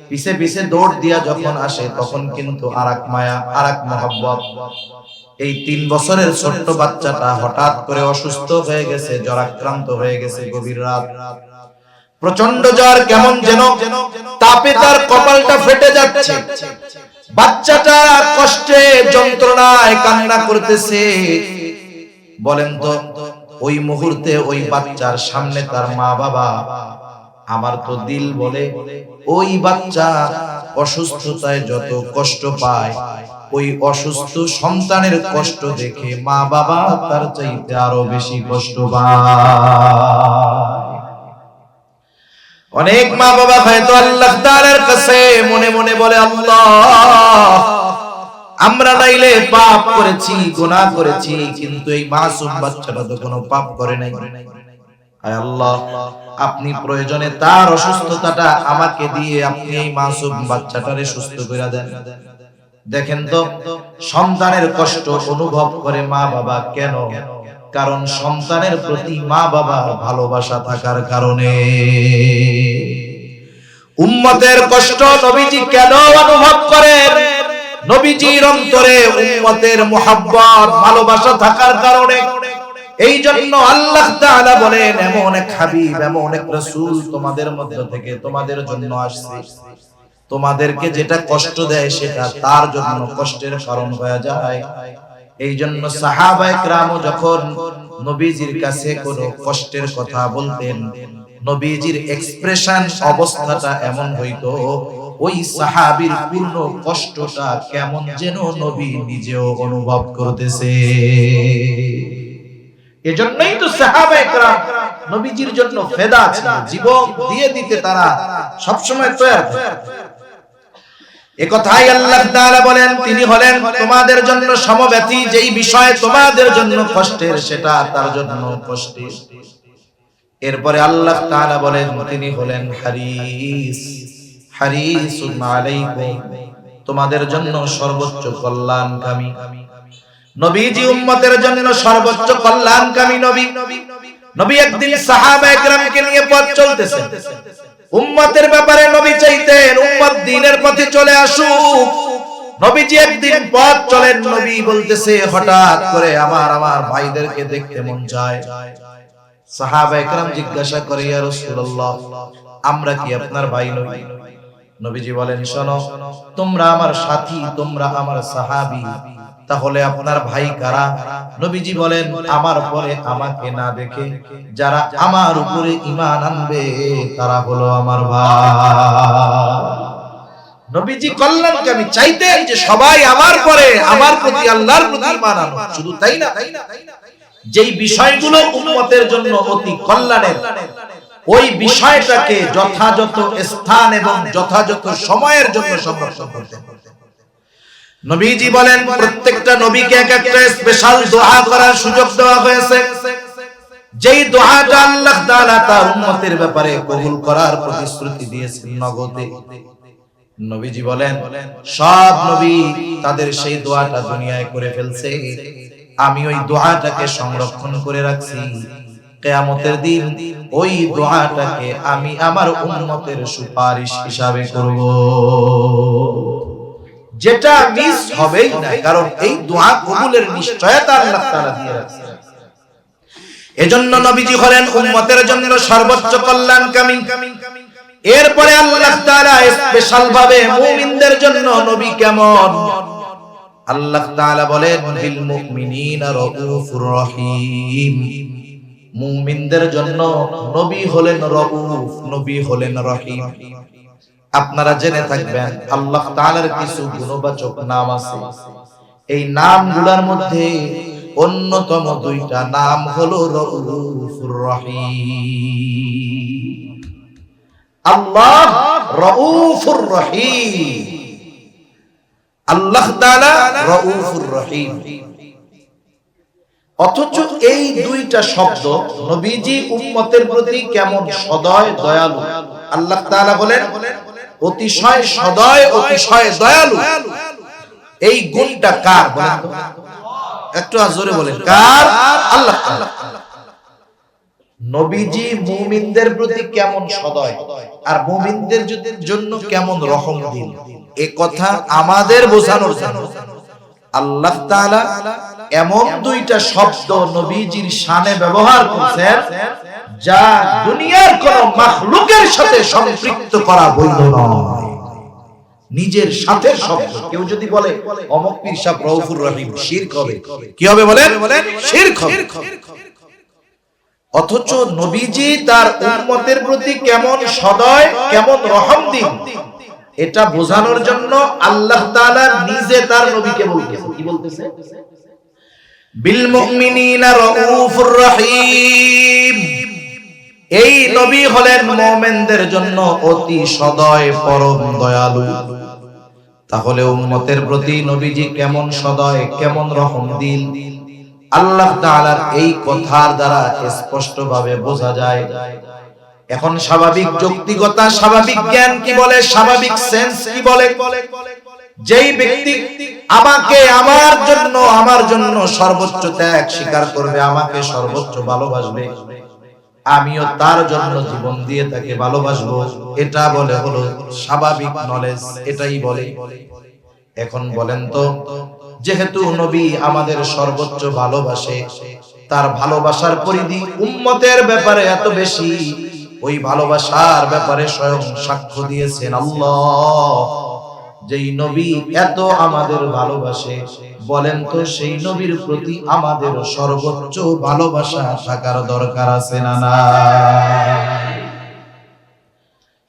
পিছে পিছে দৌড় দিয়া যখন আসে তখন কিন্তু আরেক মায়া, আরেক মহব্বত। এই 3 বছরের ছোট্ট বাচ্চাটা হঠাৎ করে অসুস্থ হয়ে গেছে, জ্বরাক্রান্ত হয়ে গেছে। গভীর রাত, প্রচন্ড জ্বর, কেমন যেন তাপে তার কপালটা ফেটে যাচ্ছে। বাচ্চাটা কষ্টে যন্ত্রণায় কান্না করতেছে। বলেন তো ওই মুহূর্তে ওই বাচ্চার সামনে তার মা বাবা, আমার তো দিল বলে ওই বাচ্চা অসুস্থতায় যত কষ্ট পায়, ওই অসুস্থ সন্তানের কষ্ট দেখে মা বাবা তার চাইতে আরো বেশি কষ্ট পায়। অনেক মা বাবা হয়তো আল্লাহ তাআলার কাছে মনে মনে বলে, আল্লাহ আমরা নাইলে পাপ করেছি, গুনাহ করেছি, কিন্তু এই মাসুম বাচ্চাটা তো কোনো পাপ করে নাই। আয় আল্লাহ, আপনি প্রয়োজনে তার অসুস্থতাটা আমাকে দিয়ে আপনি এই মাসুম বাচ্চাটারে সুস্থ করে দেন। দেখেন তো সন্তানের কষ্ট অনুভব করে মা বাবা কেন? কারণ সন্তানের প্রতি মা বাবার ভালোবাসা থাকার কারণে। উম্মতের কষ্ট নবীজি কেন অনুভব করেন? নবীজির অন্তরে উম্মতের মুহাব্বত ভালোবাসা থাকার কারণে। এই জন্য আল্লাহ তাআলা বলেন, এমন এক হাবিব, এমন এক রাসূল তোমাদের মধ্য থেকে তোমাদের জন্য আসছে, তোমাদেরকে যেটা কষ্ট দেয় সেটা তার জন্য কষ্টের কারণ হয়ে যায়। এই জন্য সাহাবায়ে কেরাম যখন নবীজির কাছে কোনো কষ্টের কথা বলতেন, নবীজির এক্সপ্রেশন অবস্থাটা এমন হইতো ওই সাহাবীর পূর্ণ কষ্টটা কেমন যেন নবী নিজেও অনুভব করতেছে। এজন্যই তো সাহাবায়ে কেরাম নবীজির জন্য ফেদা ছিল, জীবন দিয়ে দিতে তারা সব সময় তৈরি। একথাই আল্লাহ তাআলা বলেন, তিনি হলেন তোমাদের জন্য সমব্যথী, যেই বিষয় তোমাদের জন্য কষ্টের সেটা তার জন্য কষ্টের। এরপরে আল্লাহ তাআলা বলেন তিনি হলেন হারিস, হারিসুন আলাইকুম, তোমাদের জন্য সর্বোচ্চ কল্যাণকামী। নবীজি উম্মতের জন্য সর্বোচ্চ কল্যাণকামী নবী। নবী একদিন সাহাবায়ে কেরামকে নিয়ে পথ চলতেছেন, উম্মতের ব্যাপারে নবী চাইতেন উম্মত দ্বীনের পথে চলে আসুক। নবীজি একদিন পথ চলেন, নবী বলতেছে হঠাৎ করে আমার ভাইদেরকে দেখতে মন চায়। সাহাবায়ে কেরাম জিজ্ঞাসা করে ইয়া রাসূলুল্লাহ, আমরা কি আপনার ভাই নই? নবীজি বলেন শোনো, তোমরা আমার সাথী, তোমরা আমার সাহাবী, তাহলে আপনার ভাই কারা? নবীজি বলেন আমার পরে আমাকে না দেখে যারা আমার উপরে ঈমান আনবে তারা হলো আমার ভাই। নবীজি কল্যাণকামী চাইতেন যে সবাই আমার পরে আমার প্রতি আল্লাহর প্রতি ঈমান আনো। শুধু তাই না, যেই বিষয়গুলো উম্মতের জন্য অতি কল্যাণের ওই বিষয়টাকে যথাযথ স্থান এবং যথাযথ সময়ের জন্য সংরক্ষণ করতে। নবীজি বলেন প্রত্যেকটা নবীকে এক একটা স্পেশাল দোয়া করার সুযোগ দেওয়া হয়েছে, যেই দোয়াটা আল্লাহ তাআলা তার উম্মতের ব্যাপারে কবুল করার প্রতিশ্রুতি দিয়েছেন নগদে। নবীজি বলেন সব নবী তাদের সেই দোয়াটা দুনিয়ায় করে ফেলছে, আমি ওই দোয়াটাকে সংরক্ষণ করে রাখছি। কিয়ামতের দিন ওই দোয়াটাকে আমি আমার উম্মতের সুপারিশ হিসাবে করব, যেটা মিস হবেই না, কারণ এই দোয়া কবুলের নিশ্চয়তা আল্লাহ তাআলা দিয়ে রাখছেন। এজন্য নবীজি হলেন উম্মতের জন্য সর্বোচ্চ কল্যাণকামী। এরপরে আল্লাহ তাআলা স্পেশাল ভাবে মুমিনদের জন্য নবী কেমন, আল্লাহ তাআলা বলেন বিল মুমিনিনা রাউফুর রহিম, মুমিনদের জন্য নবী হলেন রাউফ, নবী হলেন রহিম। আপনারা জেনে থাকবেন আল্লাহ তাআলার কিছু গুণবাচক নাম আছে, এই নামগুলোর মধ্যে অন্যতম দুইটা নাম হলো রাউফুর রহিম। আল্লাহ রাউফুর রহিম, আল্লাহ তাআলা রাউফুর রহিম। অথচ এই দুইটা শব্দ নবীজি উম্মতের প্রতি কেমন সদয় দয়ালু। আল্লাহ তাআলা বলেন অতিশয় সদয়, অতিশয় দয়ালু। এই গুণটা কার বলেন তো? একটু জোরে বলেন কার? আল্লাহ তাআলা। নবীজি মুমিনদের প্রতি কেমন সদয় আর মুমিনদের জন্য কেমন রহম দিন, এই কথা আমাদের বোঝানোর জন্য আল্লাহ তাআলা এমন দুইটা শব্দ নবীজির শানে ব্যবহার করেছেন যা দুনিয়ার কোন মাখলুকের সাথে সম্পৃক্ত করা বৈধ নয়। নিজের সাথে শব্দ কেউ যদি বলে অমুক পীর সাহেব রাউফুর রহিম, শিরক হবে। কি হবে বলেন? শিরক হবে। অথচ নবীজি তার উম্মতের প্রতি কেমন সদয়, কেমন রহম দিন, এটা বোঝানোর জন্য আল্লাহ তাআলা নিজে তার নবীকে বলতেছেন। কি বলতেছে? বিল মুমিনিনা রাউফুর রহিম। এই নবী হলেন মুমিনদের জন্য অতি সদয়, পরম দয়ালু। তাহলে উম্মতের প্রতি নবীজি কেমন সদয়, কেমন রহম দিল, আল্লাহ তাআলার এই কথার দ্বারা স্পষ্টভাবে বোঝা যায়। এখন স্বাভাবিক যৌক্তিকতা, স্বাভাবিক জ্ঞান কি বলে, স্বাভাবিক সেন্স কি বলে, যেই ব্যক্তি আমাকে আমার জন্য সর্বোচ্চ ত্যাগ স্বীকার করবে, আমাকে সর্বোচ্চ ভালোবাসবে, আমিও তার জন্য জীবন দিয়ে তাকে ভালোবাসবো, এটা বলে হলো স্বাভাবিক নলেজ, এটাই বলে। এখন বলেন তো, যেহেতু নবী আমাদের সর্বোচ্চ ভালোবাসে, তার ভালোবাসার পরিধি উম্মতের ব্যাপারে এত বেশি, ওই ভালোবাসার ব্যাপারে স্বয়ং সাক্ষ্য দিয়েছেন আল্লাহ। যেই নবী এত আমাদের ভালোবাসে, বলেন তো সেই নবীর প্রতি আমাদের সর্বোচ্চ ভালোবাসা থাকার দরকার আছে না?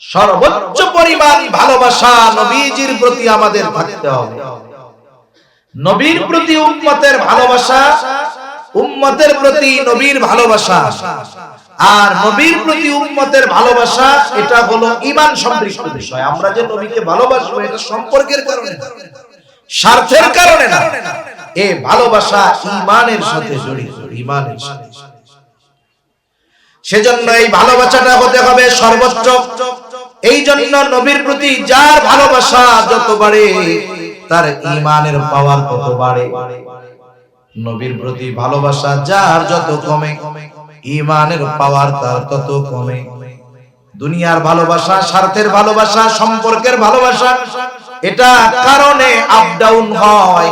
সর্বোচ্চ পরিমাণ ভালোবাসা নবীজির প্রতি আমাদের থাকতে হবে। নবীর প্রতি উম্মতের ভালোবাসা, উম্মতের প্রতি নবীর ভালোবাসা, আর নবীর প্রতি উম্মতের ভালোবাসা এটা হলো ঈমান সম্পৃক্ত বিষয়। আমরা যে নবীকে ভালোবাসবো এটা সম্পর্কের কারণে, স্বার্থের কারণে না। এই ভালোবাসা ঈমানের সাথে জড়িত, ঈমানের সাথে। সেজন্য এই ভালোবাসাটা হতে হবে সর্বোচ্চ। এই জন্য নবীর প্রতি যার ভালোবাসা যত বাড়ে তার ঈমানের পাওয়ার তত বাড়ে। নবীর প্রতি ভালোবাসা যার যত কমে ঈমানের পাওয়ার তার তত কমে। দুনিয়ার ভালোবাসা, স্বার্থের ভালোবাসা, সম্পর্কের ভালোবাসা, এটা কারণে আপ ডাউন হয়,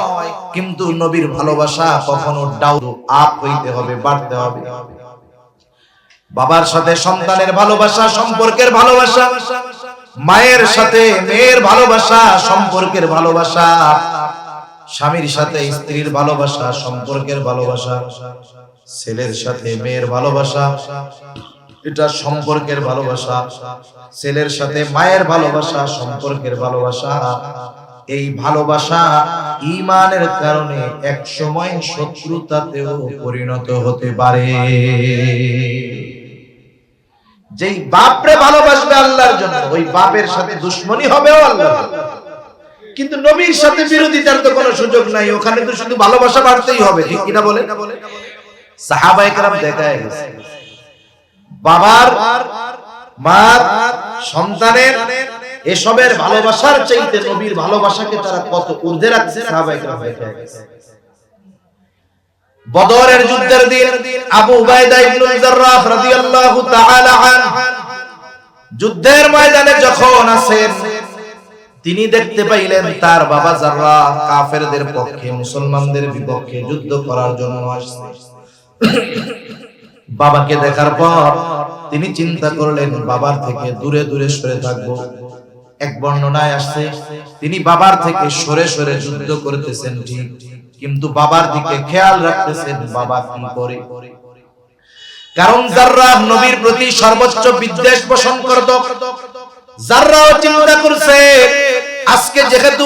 কিন্তু নবীর ভালোবাসা কখনো ডাউন আপ হইতে হবে, বাড়তে হবে। বাবার সাথে সন্তানের ভালোবাসা সম্পর্কের ভালোবাসা, মায়ের সাথে মেয়ের ভালোবাসা সম্পর্কের ভালোবাসা, স্বামীর সাথে স্ত্রীর ভালোবাসা সম্পর্কের ভালোবাসা, ছেলের সাথে মেয়ের ভালোবাসা এটা সম্পর্কের ভালোবাসা, ছেলের সাথে মায়ের ভালোবাসা সম্পর্কের ভালোবাসা। এই ভালোবাসা ঈমানের কারণে এক সময় শত্রুতাতেও পরিণত হতে পারে। যেই বাপরে ভালোবাসবে আল্লাহর জন্য, ওই বাপের সাথে দুশমনী হবেও আল্লাহর জন্য। কিন্তু নবীর সাথে বিরোধিতার তো কোনো সুযোগ নাই, ওখানে তো শুধু ভালোবাসা বাড়তেই হবে, ঠিক কিনা বলে? সাহাবায়ে কেরাম দেখায় গেছে বাবার, মার, সন্তানের এসবের ভালোবাসার চাইতে নবীর ভালোবাসাকে তারা কত ঊর্ধ্বে রাখছে। সাহাবায়ে কেরাম দেখায় গেছে। বদরের যুদ্ধের দিন আবু উবাইদা ইবনে জাররাহ রাদিয়াল্লাহু তাআলা আনহু যুদ্ধের ময়দানে যখন আছেন, তিনি দেখতে পাইলেন তার বাবা জাররাহ কাফেরদের পক্ষে, মুসলমানদের বিপক্ষে যুদ্ধ করার জন্য আসছে। বাবাকে দেখার পর তিনি চিন্তা করলেন বাবার থেকে দূরে দূরে সরে থাকবো। এক বর্ণনায় আসছে তিনি বাবার থেকে সরে সরে যুদ্ধ করতেছেন ঠিক, কিন্তু বাবার দিকে খেয়াল রাখতেছেন বাবা কি করে। কারণ জাররাহ নবীর প্রতি সর্বোচ্চ বিদ্বেষ পোষণ করত। জাররাহ চিন্তা করছে আজকে যেহেতু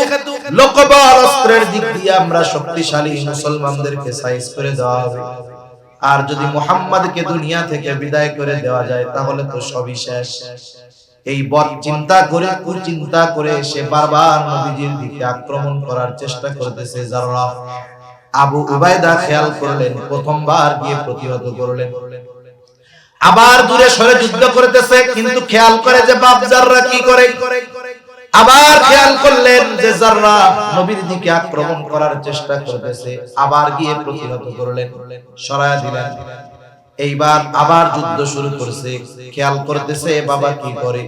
লোকবল অস্ত্রের দিক দিয়ে আমরা শক্তিশালী, মুসলমানদেরকে সাইজ করে দেওয়া হবে, আর যদি মুহাম্মদকে দুনিয়া থেকে বিদায় করে দেওয়া যায় তাহলে তো সবই শেষ। এই বদ চিন্তা করে, কুচিন্তা করে সে বারবার নবীজির দিকে আক্রমণ করার চেষ্টা করতেছে। জাররাহ আবু উবাইদা খেয়াল করলেন, প্রথমবার গিয়ে প্রতিহত করলেন, আবার দূরে সরে যুদ্ধ করতেছে, কিন্তু খেয়াল করে যে বাপ জাররাহ কি করে। আবার খেয়াল করলেন যে জাররাহ নবীর দিকে আক্রমণ করার চেষ্টা করতেছে, আবার গিয়ে প্রতিহত করলেন, সরায়া দিলেন। এইবার আবার যুদ্ধ শুরু করছে, খেয়াল করতেছে বাবা কি করে।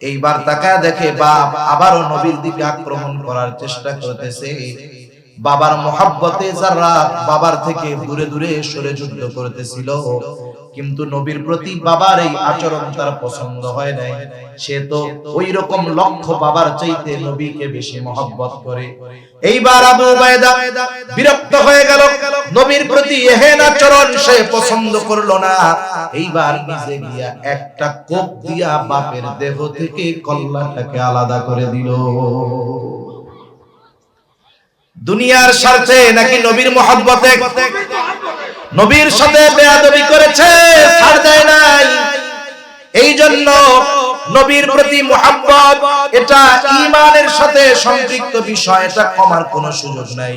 এইবার তাকায় দেখে বাপ আবারও নবীর দিকে আক্রমণ করার চেষ্টা করতেছে। বাবার মোহাব্বতে জাররাহ বাবার থেকে দূরে দূরে সরে যুদ্ধ করতেছিল, কিন্তু নবীর প্রতি বাবার এই আচরণ তার পছন্দ হয় নাই। সে তো ওই রকম লক্ষ্য বাবার চাইতে নবীকে বেশি মহব্বত করে। এইবার আবু উবাইদা বিরক্ত হয়ে গেল, নবীর প্রতি এহেন আচরণ সে পছন্দ করলো না। এইবার নিজে গিয়া একটা কোপ দিয়া বাপের দেহ থেকে কল্লাটাকে আলাদা করে দিল। দুনিয়ার স্বার্থে নাকি নবীর মহব্বতে নবীর সাথে বেয়াদবি করেছে, ছাড় দেয় নাই। এই জন্য নবীর প্রতি মুহাব্বত এটা ঈমানের সাথে সম্পৃক্ত বিষয়, এটা কমার কোনো সুযোগ নাই।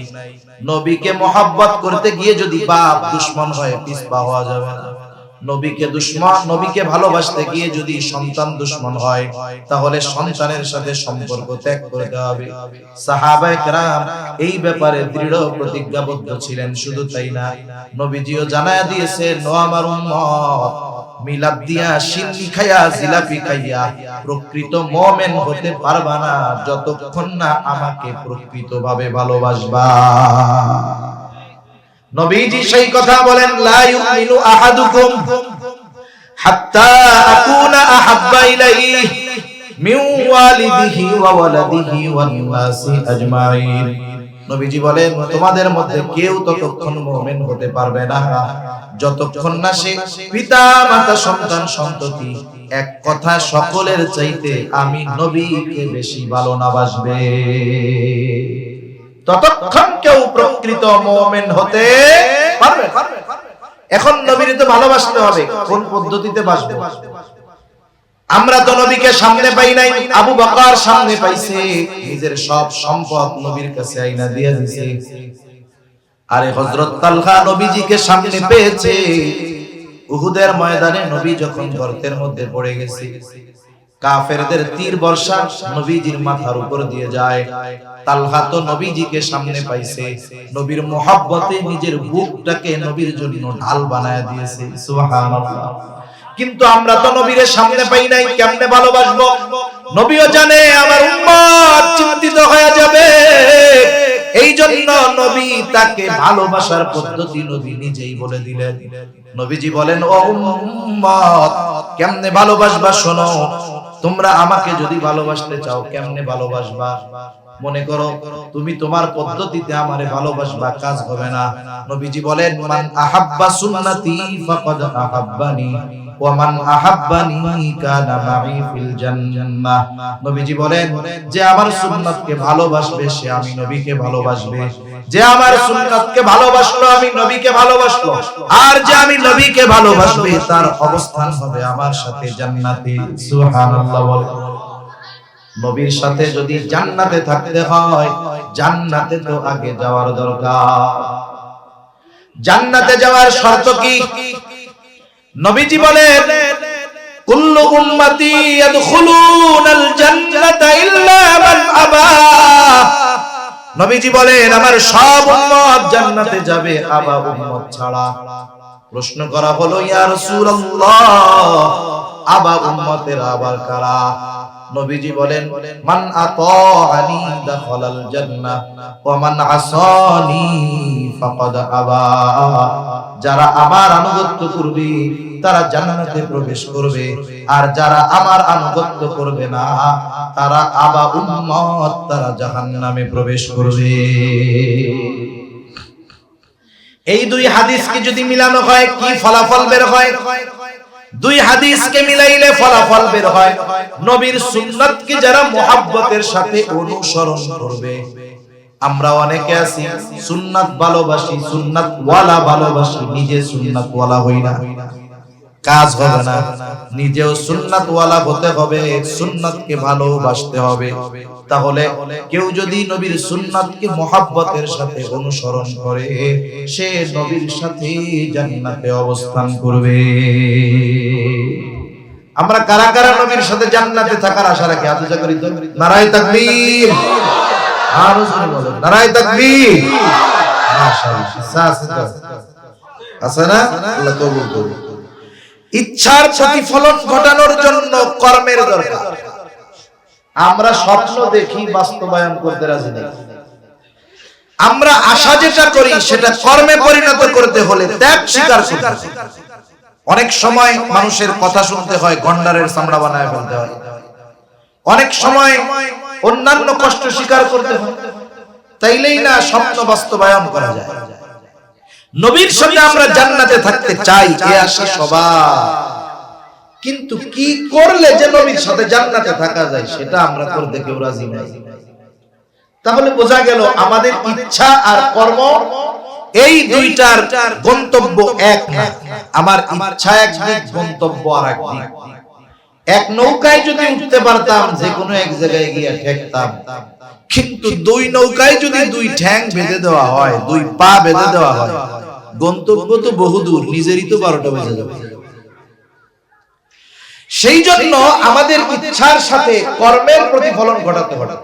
নবীকে মুহাব্বত করতে গিয়ে যদি বাপ দুশমন হয় পিছপা হওয়া যাবে না। নবীকে দুশমন, নবীকে ভালোবাসতে গিয়ে যদি সন্তান দুশমন হয় তাহলে সন্তানের সাথে সম্পর্ক ত্যাগ করতে হবে। সাহাবায়ে কেরাম এই ব্যাপারে দৃঢ় প্রতিজ্ঞাবদ্ধ ছিলেন। শুধু তাই না, নবীজিও জানায়া দিয়েছেন, ও আমার উম্মত, মিলাদ দিয়া সিন্নি খাইয়া জিলাপি খাইয়া প্রকৃত মুমিন হতে পারবা না যতক্ষণ না আমাকে প্রকৃতভাবে ভালোবাসবা। নবীজি সেই কথা বলেন, লা ইউমিনু আহাদুকুম হাত্তা আকুনা আহাব্বা ইলাইহি মিন ওয়ালিদিহি ওয়া ওয়ালাদিহি ওয়ান নাসি আজমাইন। নবীজি বলেন, তোমাদের মধ্যে কেউ ততক্ষণ মুমিন হতে পারবে না যতক্ষণ না সে পিতা মাতা সন্তান সন্ততি এক কথা সকলের চাইতে আমি নবীকে বেশি ভালো না বাসবে, ততক্ষণ কেউ প্রকৃত মুমিন হতে পারবে। এখন নবীকে তো ভালোবাসতে হবে, কোন পদ্ধতিতে বাসবো? আমরা তো নবীকে সামনে পাই নাই, আবু বকর সামনে পাইছে, নিজের সব সম্পদ নবীর কাছে আইনা দিয়ে দিয়েছে। আরে হযরত তালহা নবীজিকে সামনে পেয়েছে, উহুদের ময়দানে নবী যখন গর্তের মধ্যে পড়ে গেছে, কাফেরদের তীর বর্ষা নবীজির মাথার উপর দিয়ে যায়, তালহা তো নবীজিকে সামনে পাইছে, নবীর মহব্বতে নিজের বুকটাকে নবীর জন্য ঢাল বানায় দিয়েছে। সুবহানাল্লাহ। কিন্তু আমরা তো নবীর সামনে পাই নাই, কেমনে ভালোবাসবো? নবীও জানে আমার উম্মত চিন্তিত হয়ে যাবে, এই জন্য নবী তাকে ভালোবাসার পদ্ধতি নবী নিজেই বলে দিলেন। নবীজি বলেন, ও উম্মত কেমনে ভালোবাসবা শোনো, তোমরা আমাকে যদি ভালোবাসতে চাও কেমনে ভালোবাসবা? মনে করো তুমি তোমার পদ্ধতিতে আমারে ভালোবাসবা, কাজ হবে না। নবীজি বলেন, মান আহাব্বা সুন্নতি ফাকাদ আহাব্বানি ওয়া মান আহাব্বানি কানা মাই ফিল জান্নাহ। নবীজি বলেন, যে আমার সুন্নাতকে ভালোবাসবে সে আমি নবীকে ভালোবাসবে, যে আমার সুন্নাতকে ভালোবাসলো আমি নবীকে ভালোবাসলো, আর যে আমি নবীকে ভালোবাসবে তার অবস্থান হবে আমার সাথে জান্নাতে। সুবহানাল্লাহ। বলে নবীর সাথে যদি জান্নাতে থাকতে হয়, জান্নাতে তো আগে যাওয়ার দরকার। জান্নাতে যাওয়ার শর্ত কি? নবীজি বলেন, কুল্লু উম্মতি ইয়াদখুলুনাল জান্নাতা ইল্লা মান আবা। নবীজি বলেন, আমার সব উম্মত জান্নাতে যাবে, আবা উম্মত ছাড়া। প্রশ্ন করা হলো, ইয়া রাসূলুল্লাহ, আবা উম্মতের আবার কারা? নবীজি বলেন, মান আতাআনি দাখালাল জান্নাহ ওয়া মান আসানি ফাকাদ আবা। যারা আমার আনুগত্য করবে তারা জান্নাতে প্রবেশ করবে, আর যারা আমার আনুগত্য করবে না তারা আবা উম্মত, তারা জাহান্নামে প্রবেশ করবে। এই দুই হাদিসকে যদি মিলানো হয় কি ফলাফল বের হয়? দুই হাদিসকে মিলাইলে ফলাফল বের হয়, নবীর সুন্নাতকে যারা মুহাব্বতের সাথে অনুসরণ করবে। আমরা অনেকে আছি সুন্নাত ভালোবাসি, সুন্নাত ওয়ালা ভালোবাসি, নিজে সুন্নাত ওয়ালা হই না, কাজ হবে না। নিজেও সুন্নাত ওয়ালা হতে হবে, সুন্নাতকে ভালোবাসতে হবে। তাহলে কেউ যদি নবীর সুন্নাতকে মুহাব্বতের সাথে অনুসরণ করে, সে নবীর সাথে জান্নাতে অবস্থান করবে। আমরা কারা কারা নবীর সাথে জান্নাতে থাকার আশা রাখি? হাত উঁচা করি তো। নারায়ে তাকবীর। আর জোরে বলেন, নারায়ে তাকবীর। মাশাআল্লাহ। আছে না? আল্লাহ কবুল করুন। ইচ্ছার প্রতিফলন ঘটানোর জন্য কর্মের দরকার। আমরা স্বপ্ন দেখি, বাস্তবায়ন করতে রাজি নেই। আমরা আশা যেটা করি সেটা কর্মে পরিণত করতে হলে ত্যাগ স্বীকার করতে হয়। অনেক সময় মানুষের কথা শুনতে হয়, গন্ডারের চামড়া বানায় ফেলতে হয়। অনেক সময় অন্যান্য কষ্ট স্বীকার করতে হয়, তাইলেই না স্বপ্ন বাস্তবায়ন করা যায়। নবীর সাথে আমরা জান্নাতে থাকতে চাই, এ আশা সবার, কিন্তু কি করলে যে নবীর সাথে জান্নাতে থাকা যায় সেটা আমরা করতে কেউ রাজি নাই। তাহলে বোঝা গেল আমাদের ইচ্ছা আর কর্ম এই দুইটার গন্তব্য এক না। আমার ইচ্ছা একদিক, গন্তব্য আর একদিক। এক নৌকায় যদি উঠতে পারতাম যে কোনো এক জায়গায় গিয়ে ঠেকতাম, কিন্তু দুই নৌকায় যদি দুই ঠ্যাং বেঁধে দেওয়া হয়, দুই পা বেঁধে দেওয়া হয়, গন্তব্য তো বহুদূর, নিজেরই তো 12টা বেজে যাবে। সেই জন্য আমাদের ইচ্ছার সাথে কর্মের প্রতিফলন ঘটাতে হবে।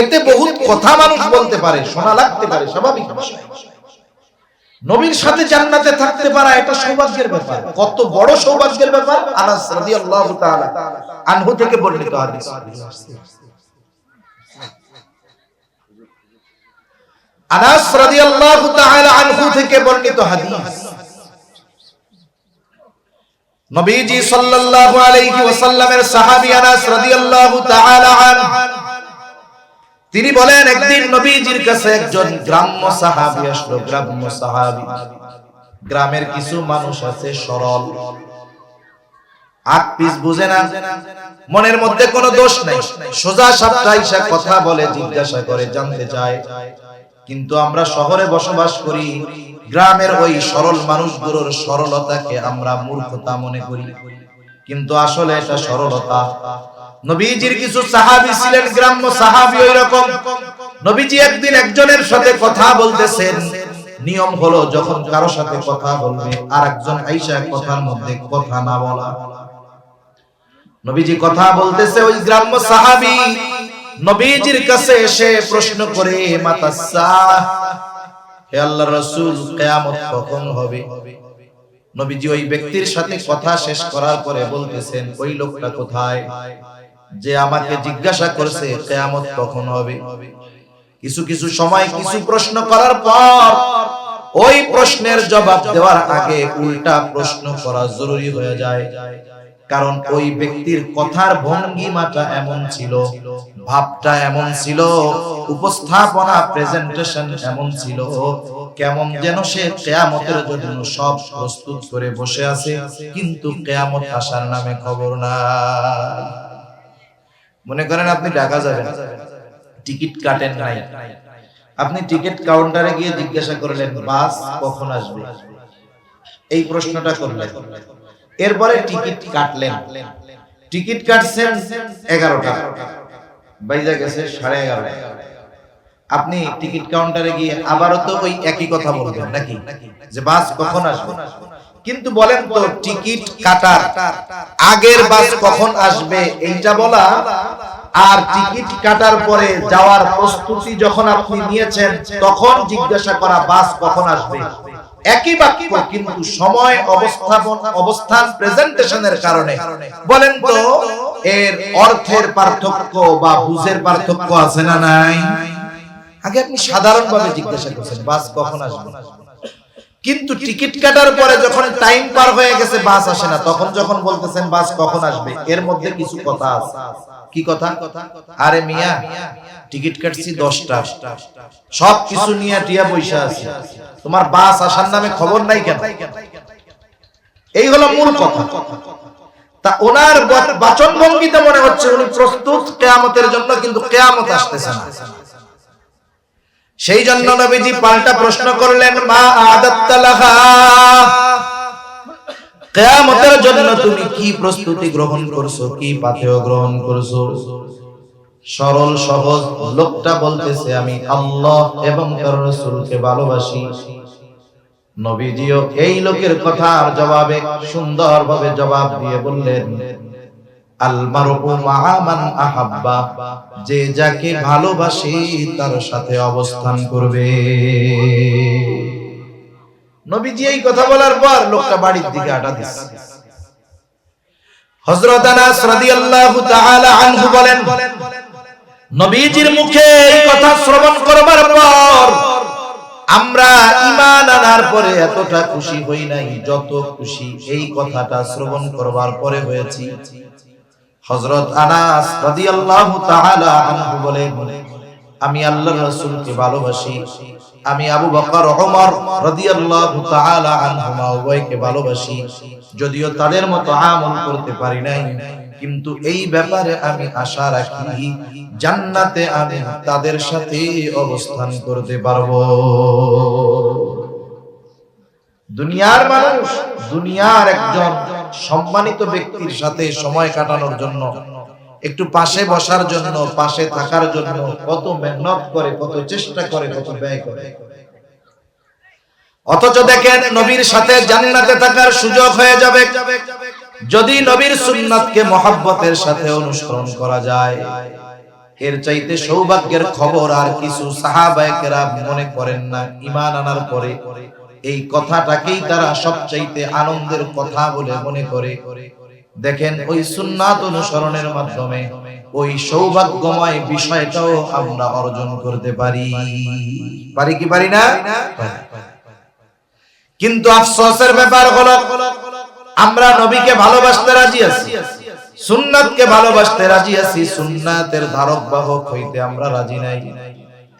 এতে বহুত কথা মানুষ বলতে পারে, শোনা লাগতে পারে, স্বাভাবিক বিষয়। নবীর সাথে জান্নাতে থাকতে পারা এটা সৌভাগ্যের ব্যাপার। কত বড় সৌভাগ্যের ব্যাপার! আনাস রাদিয়াল্লাহু তাআলা আনহু থেকে বর্ণিত হাদিস। আনাস রাদিয়াল্লাহু তাআলা আনহু থেকে বর্ণিত হাদিস, নবীজি সাল্লাল্লাহু আলাইহি ওয়াসাল্লামের সাহাবী আনাস রাদিয়াল্লাহু তাআলা আনহু তিনি বলেন, একদিন নবীজির কাছে একজন গ্রাম্য সাহাবী আসলো। গ্রাম্য সাহাবী, গ্রামের কিছু মানুষ আছে সরল, আগ পিছ বুঝে না, মনের মধ্যে কোনো দোষ নাই, সোজা সাপটা আইসা কথা বলে, জিজ্ঞাসা করে, জানতে চায়। কিন্তু আমরা শহরে বসবাস করি, গ্রামের ওই সরল মানুষগুলোর সরলতাকে আমরা মূর্খতা মনে করি, কিন্তু আসলে এটা সরলতা। নবীজির কিছু সাহাবী ছিলেন, গ্রাম্য সাহাবী ওই রকম। নবীজি একদিন একজনের সাথে কথা বলতেছেন, নিয়ম হলো যখন কারো সাথে কথা বলবে আরেকজন আইসা কথার মধ্যে কথা না বলা। নবীজি কথা বলতেছে, ওই গ্রাম্য সাহাবী নবীজির কাছে এসে প্রশ্ন করে, মাতাসা, হে আল্লাহর রাসূল, কিয়ামত কখন হবে? নবীজি ওই ব্যক্তির সাথে কথা শেষ করার পরে বলতেছেন, ওই লোকটা কোথায় যে আমাকে জিজ্ঞাসা করছে কিয়ামত কখন হবে? কিছু কিছু সময় কিছু প্রশ্ন করার পর ওই প্রশ্নের জবাব দেওয়ার আগে উল্টা প্রশ্ন করা জরুরি হয়ে যায়, কারণ ওই ব্যক্তির কথার ভঙ্গিমাটা এমন ছিল, ভাবটা এমন ছিল, উপস্থাপনা প্রেজেন্টেশন এমন ছিল, কেমন যেন সে কিয়ামতের জন্য সব প্রস্তুত করে বসে আছে, কিন্তু কিয়ামত আসার নামে খবর নাই। মনে করেন আপনি ঢাকা যাবেন, টিকিট কাটেন নাই, আপনি টিকিট কাউন্টারে গিয়ে জিজ্ঞাসা করলেন বাস কখন আসবে, এই প্রশ্নটা করলেন। এরপরে টিকিট কাটলেন, টিকিট কাটছেন 11টা, বাইজা গেছে 11:30। আপনি টিকিট কাউন্টারে গিয়ে আবারও তো ওই একই কথা বলবেন নাকি, যে বাস কখন আসবে? কিন্তু বলেন তো, টিকিট কাটার আগের বাস কখন আসবে এইটা বলা, আর টিকিট কাটার পরে যাওয়ার প্রস্তুতি যখন আপনি নিয়েছেন তখন জিজ্ঞাসা করা বাস কখন আসবে, একই বাক্য, কিন্তু সময় অবস্থান প্রেজেন্টেশনের কারণে বলেন তো এর অর্থের পার্থক্য বা বুঝের পার্থক্য আছে না নাই? আগে আপনি সাধারণভাবে জিজ্ঞাসা করছেন বাস কখন আসবে, কিন্তু টিকিট কাটার পরে যখন টাইম পার হয়ে গেছে বাস আসে না, তখন যখন বলতেছেন বাস কখন আসবে, এর মধ্যে কিছু কথা আছে। কি কথা? আরে মিয়া, টিকিট কাটছি 10টা, সব কিছু নিয়ে টিয়া পয়সা আছে, তোমার বাস আসার নামে খবর নাই কেন? এই হলো মূল কথা। তা ওনার বাচন ভঙ্গিতে মনে হচ্ছে উনি প্রস্তুত কিয়ামতের জন্য, কিন্তু কিয়ামত আসতেছে না। সেই জন্য নবীজি পাল্টা প্রশ্ন করলেন, মা আদাত্তা লাহা, কিয়ামতের জন্য তুমি কি প্রস্তুতি গ্রহণ করছো, কি পাথেয় গ্রহণ করছো? সরল সহজ লোকটা বলতেছে, আমি আল্লাহ এবং তার রাসূলকে ভালোবাসি। নবীজিও এই লোকের কথার জবাবে সুন্দরভাবে জবাব দিয়ে বললেন, আল মারউ মা'a মান আহাব্বা, যে যাকে ভালোবাসে তার সাথে অবস্থান করবে। নবীজি এই কথা বলার পর লোকটা বাড়ির দিকে হাঁটা দিচ্ছে। হযরত আনাস রাদিয়াল্লাহু তাআলা আনহু বলেন, নবীজির মুখে এই কথা শ্রবণ করবার পর আমরা ঈমান আনার পরে এতটা খুশি হই নাই যত খুশি এই কথাটা শ্রবণ করবার পরে হয়েছি। হযরত আনাস রাদিয়াল্লাহু তাআলা আনহু বলেন, আমি আল্লাহর রাসূলকে ভালোবাসি, আমি আবু বকর ওমর রাদিয়াল্লাহু তাআলা আনহুমা উভয়কে ভালোবাসি, যদিও তাদের মতো আমল করতে পারি নাই, কিন্তু এই ব্যাপারে আমি আশা রাখি জান্নাতে আমি তাদের সাথে অবস্থান করতে পারবো। দুনিয়ার মানুষ, দুনিয়ার একজন সম্মানিত ব্যক্তির সাথে সময় কাটানোর জন্য, একটু পাশে বসার জন্য, পাশে থাকার জন্য কত মেহনত করে, কত চেষ্টা করে, কত ব্যয় করে। অথচ দেখেন নবীর সাথে জান্নাতে থাকার সুযোগ হয়ে যাবে যদি নবীর সুন্নাতকে মহব্বতের সাথে অনুসরণ করা যায়। এর চাইতে সৌভাগ্যের খবর আর কিছু সাহাবায়ে কেরাম মনে করেন না। ঈমান আনার পরে এই কথাটাকেই তারা সবচাইতে আনন্দের কথা বলে মনে করে। দেখেন ওই সুন্নাত অনুসরণের মাধ্যমে ওই সৌভাগ্যময় বিষয়টাও আমরা অর্জন করতে পারি। পারি কি পারি না? কিন্তু আফসোসের ব্যাপার হলো আমরা নবীকে ভালোবাসতে রাজি আছি, সুন্নাতকে ভালোবাসতে রাজি আছি, সুন্নাতের ধারক বাহক হইতে আমরা রাজি নাই।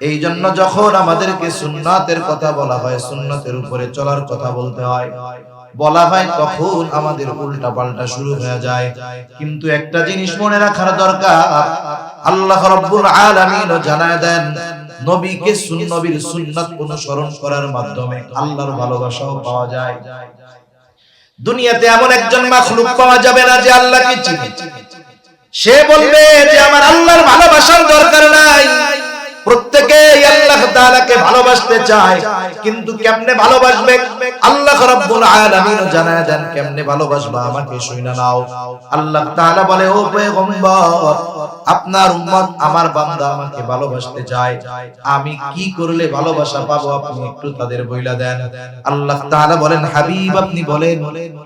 এই জন্য যখন আমাদেরকে সুন্নাতের কথা বলা হয়, সুন্নাতের উপরে চলার কথা বলতে হয়, বলা হয় তখন আমাদের উল্টা পাল্টা শুরু হয়ে যায়। কিন্তু একটা জিনিস মনে রাখার দরকার, আল্লাহ রাব্বুল আলামিন জানায় দেন নবীকে নবীর সুন্নাত অনুসরণ করার মাধ্যমে আল্লাহর ভালোবাসাও পাওয়া যায়। দুনিয়াতে এমন একজন মাখলুক পাওয়া যাবে না যে আল্লাহকে চিনে, সে বলবে যে আমার আল্লাহর ভালোবাসার দরকার নাই। প্রত্যেকেই আল্লাহ তাআলাকে ভালোবাসতে চায়, কিন্তু কেমনে ভালোবাসবে আল্লাহ রাব্বুল আলামিন জানায় দেন কেমনে ভালোবাসবা আমাকে শুইনা নাও। আল্লাহ তাআলা বলে, ও পয়গম্বর, আপনার উম্মত আমার বান্দা আমাকে ভালোবাসতে চায়, আমি কি করলে ভালোবাসা পাবো আপনি একটু তাদের বইলা দেন। আল্লাহ তাআলা বলেন, হাবিব আপনি বলেন,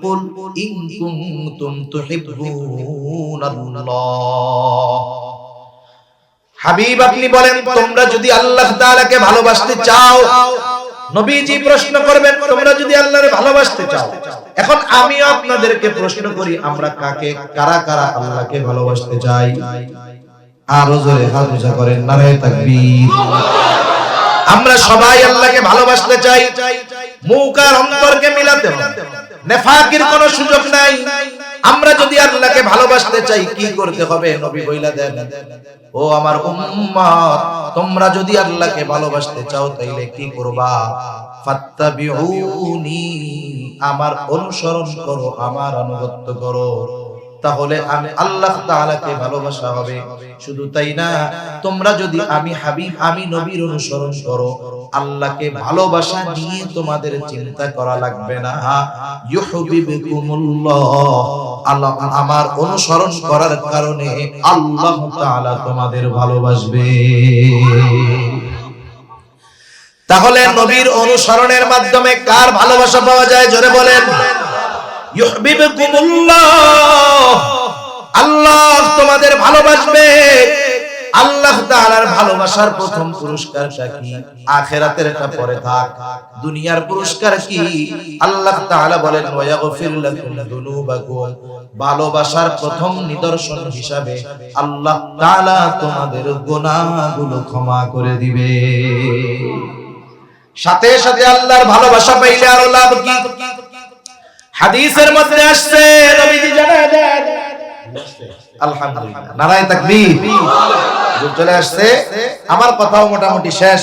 কুল ইন কুনতুম তুহিব্বুনাল্লাহ। হাবিব আপনি বলেন, তোমরা যদি আল্লাহ তাআলাকে ভালোবাসতে চাও, নবীজি প্রশ্ন করবেন, তোমরা যদি আল্লাহরে ভালোবাসতে চাও। এখন আমিও আপনাদেরকে প্রশ্ন করি, আমরা কাকে কারা কারা আল্লাহকে ভালোবাসতে চাই? আরো জোরে হাত উঁচা করেন, নারায়ে তাকবীর। আমরা সবাই আল্লাহকে ভালোবাসতে চাই, মুখ আর অন্তরকে মিলাতে হবে, নেফাকের কোনো সুযোগ নাই। আমরা যদি আল্লাহকে ভালোবাসতে চাই কি করতে হবে? নবী বইলা দেন, ও আমার উম্মত, তোমরা যদি আল্লাহকে ভালোবাসতে চাও তাইলে কি করবা? ফাত্তাবিউনি, আমার অনুসরণ করো, আমার আনুগত্য করো, তাহলে আমি আল্লাহ তাআলাকে ভালোবাসা হবে। শুধু তাই না, তোমরা যদি আমি হাবিব আমি নবীর অনুসরণ করো, আল্লাহকে ভালোবাসা নিয়ে তোমাদের চিন্তা করা লাগবে না। ইউহিব্বুকুমুল্লাহ, আল্লাহ আমার অনুসরণ করার কারণে আল্লাহ তাআলা তোমাদের ভালোবাসবে। তাহলে নবীর অনুসরণের মাধ্যমে কার ভালোবাসা পাওয়া যায়? জোরে বলেন, ইউহিব্বুকুমুল্লাহ, আল্লাহ তোমাদের ভালোবাসবে। আল্লাহ তাআলার ভালোবাসার প্রথম পুরস্কারটা কি? আখিরাতের এটা পরে থাক, দুনিয়ার পুরস্কার কি? আল্লাহ তাআলা বলেন, ওয়া ইয়াগফির লাকুম যুনুবাকুম, ভালোবাসার প্রথম নিদর্শন হিসাবে আল্লাহ তাআলা তোমাদের গুনাহগুলো ক্ষমা করে দিবে। সাথে সাথে আল্লাহর ভালোবাসা পাইলে আরো লাভ কি? হাদিসের মধ্যে আসছে, নবীজি জানায় দেন, আলহামদুলিল্লাহ, নারায়ে তাকবীর, চলে আসছে। আমার কথাও মোটামুটি শেষ।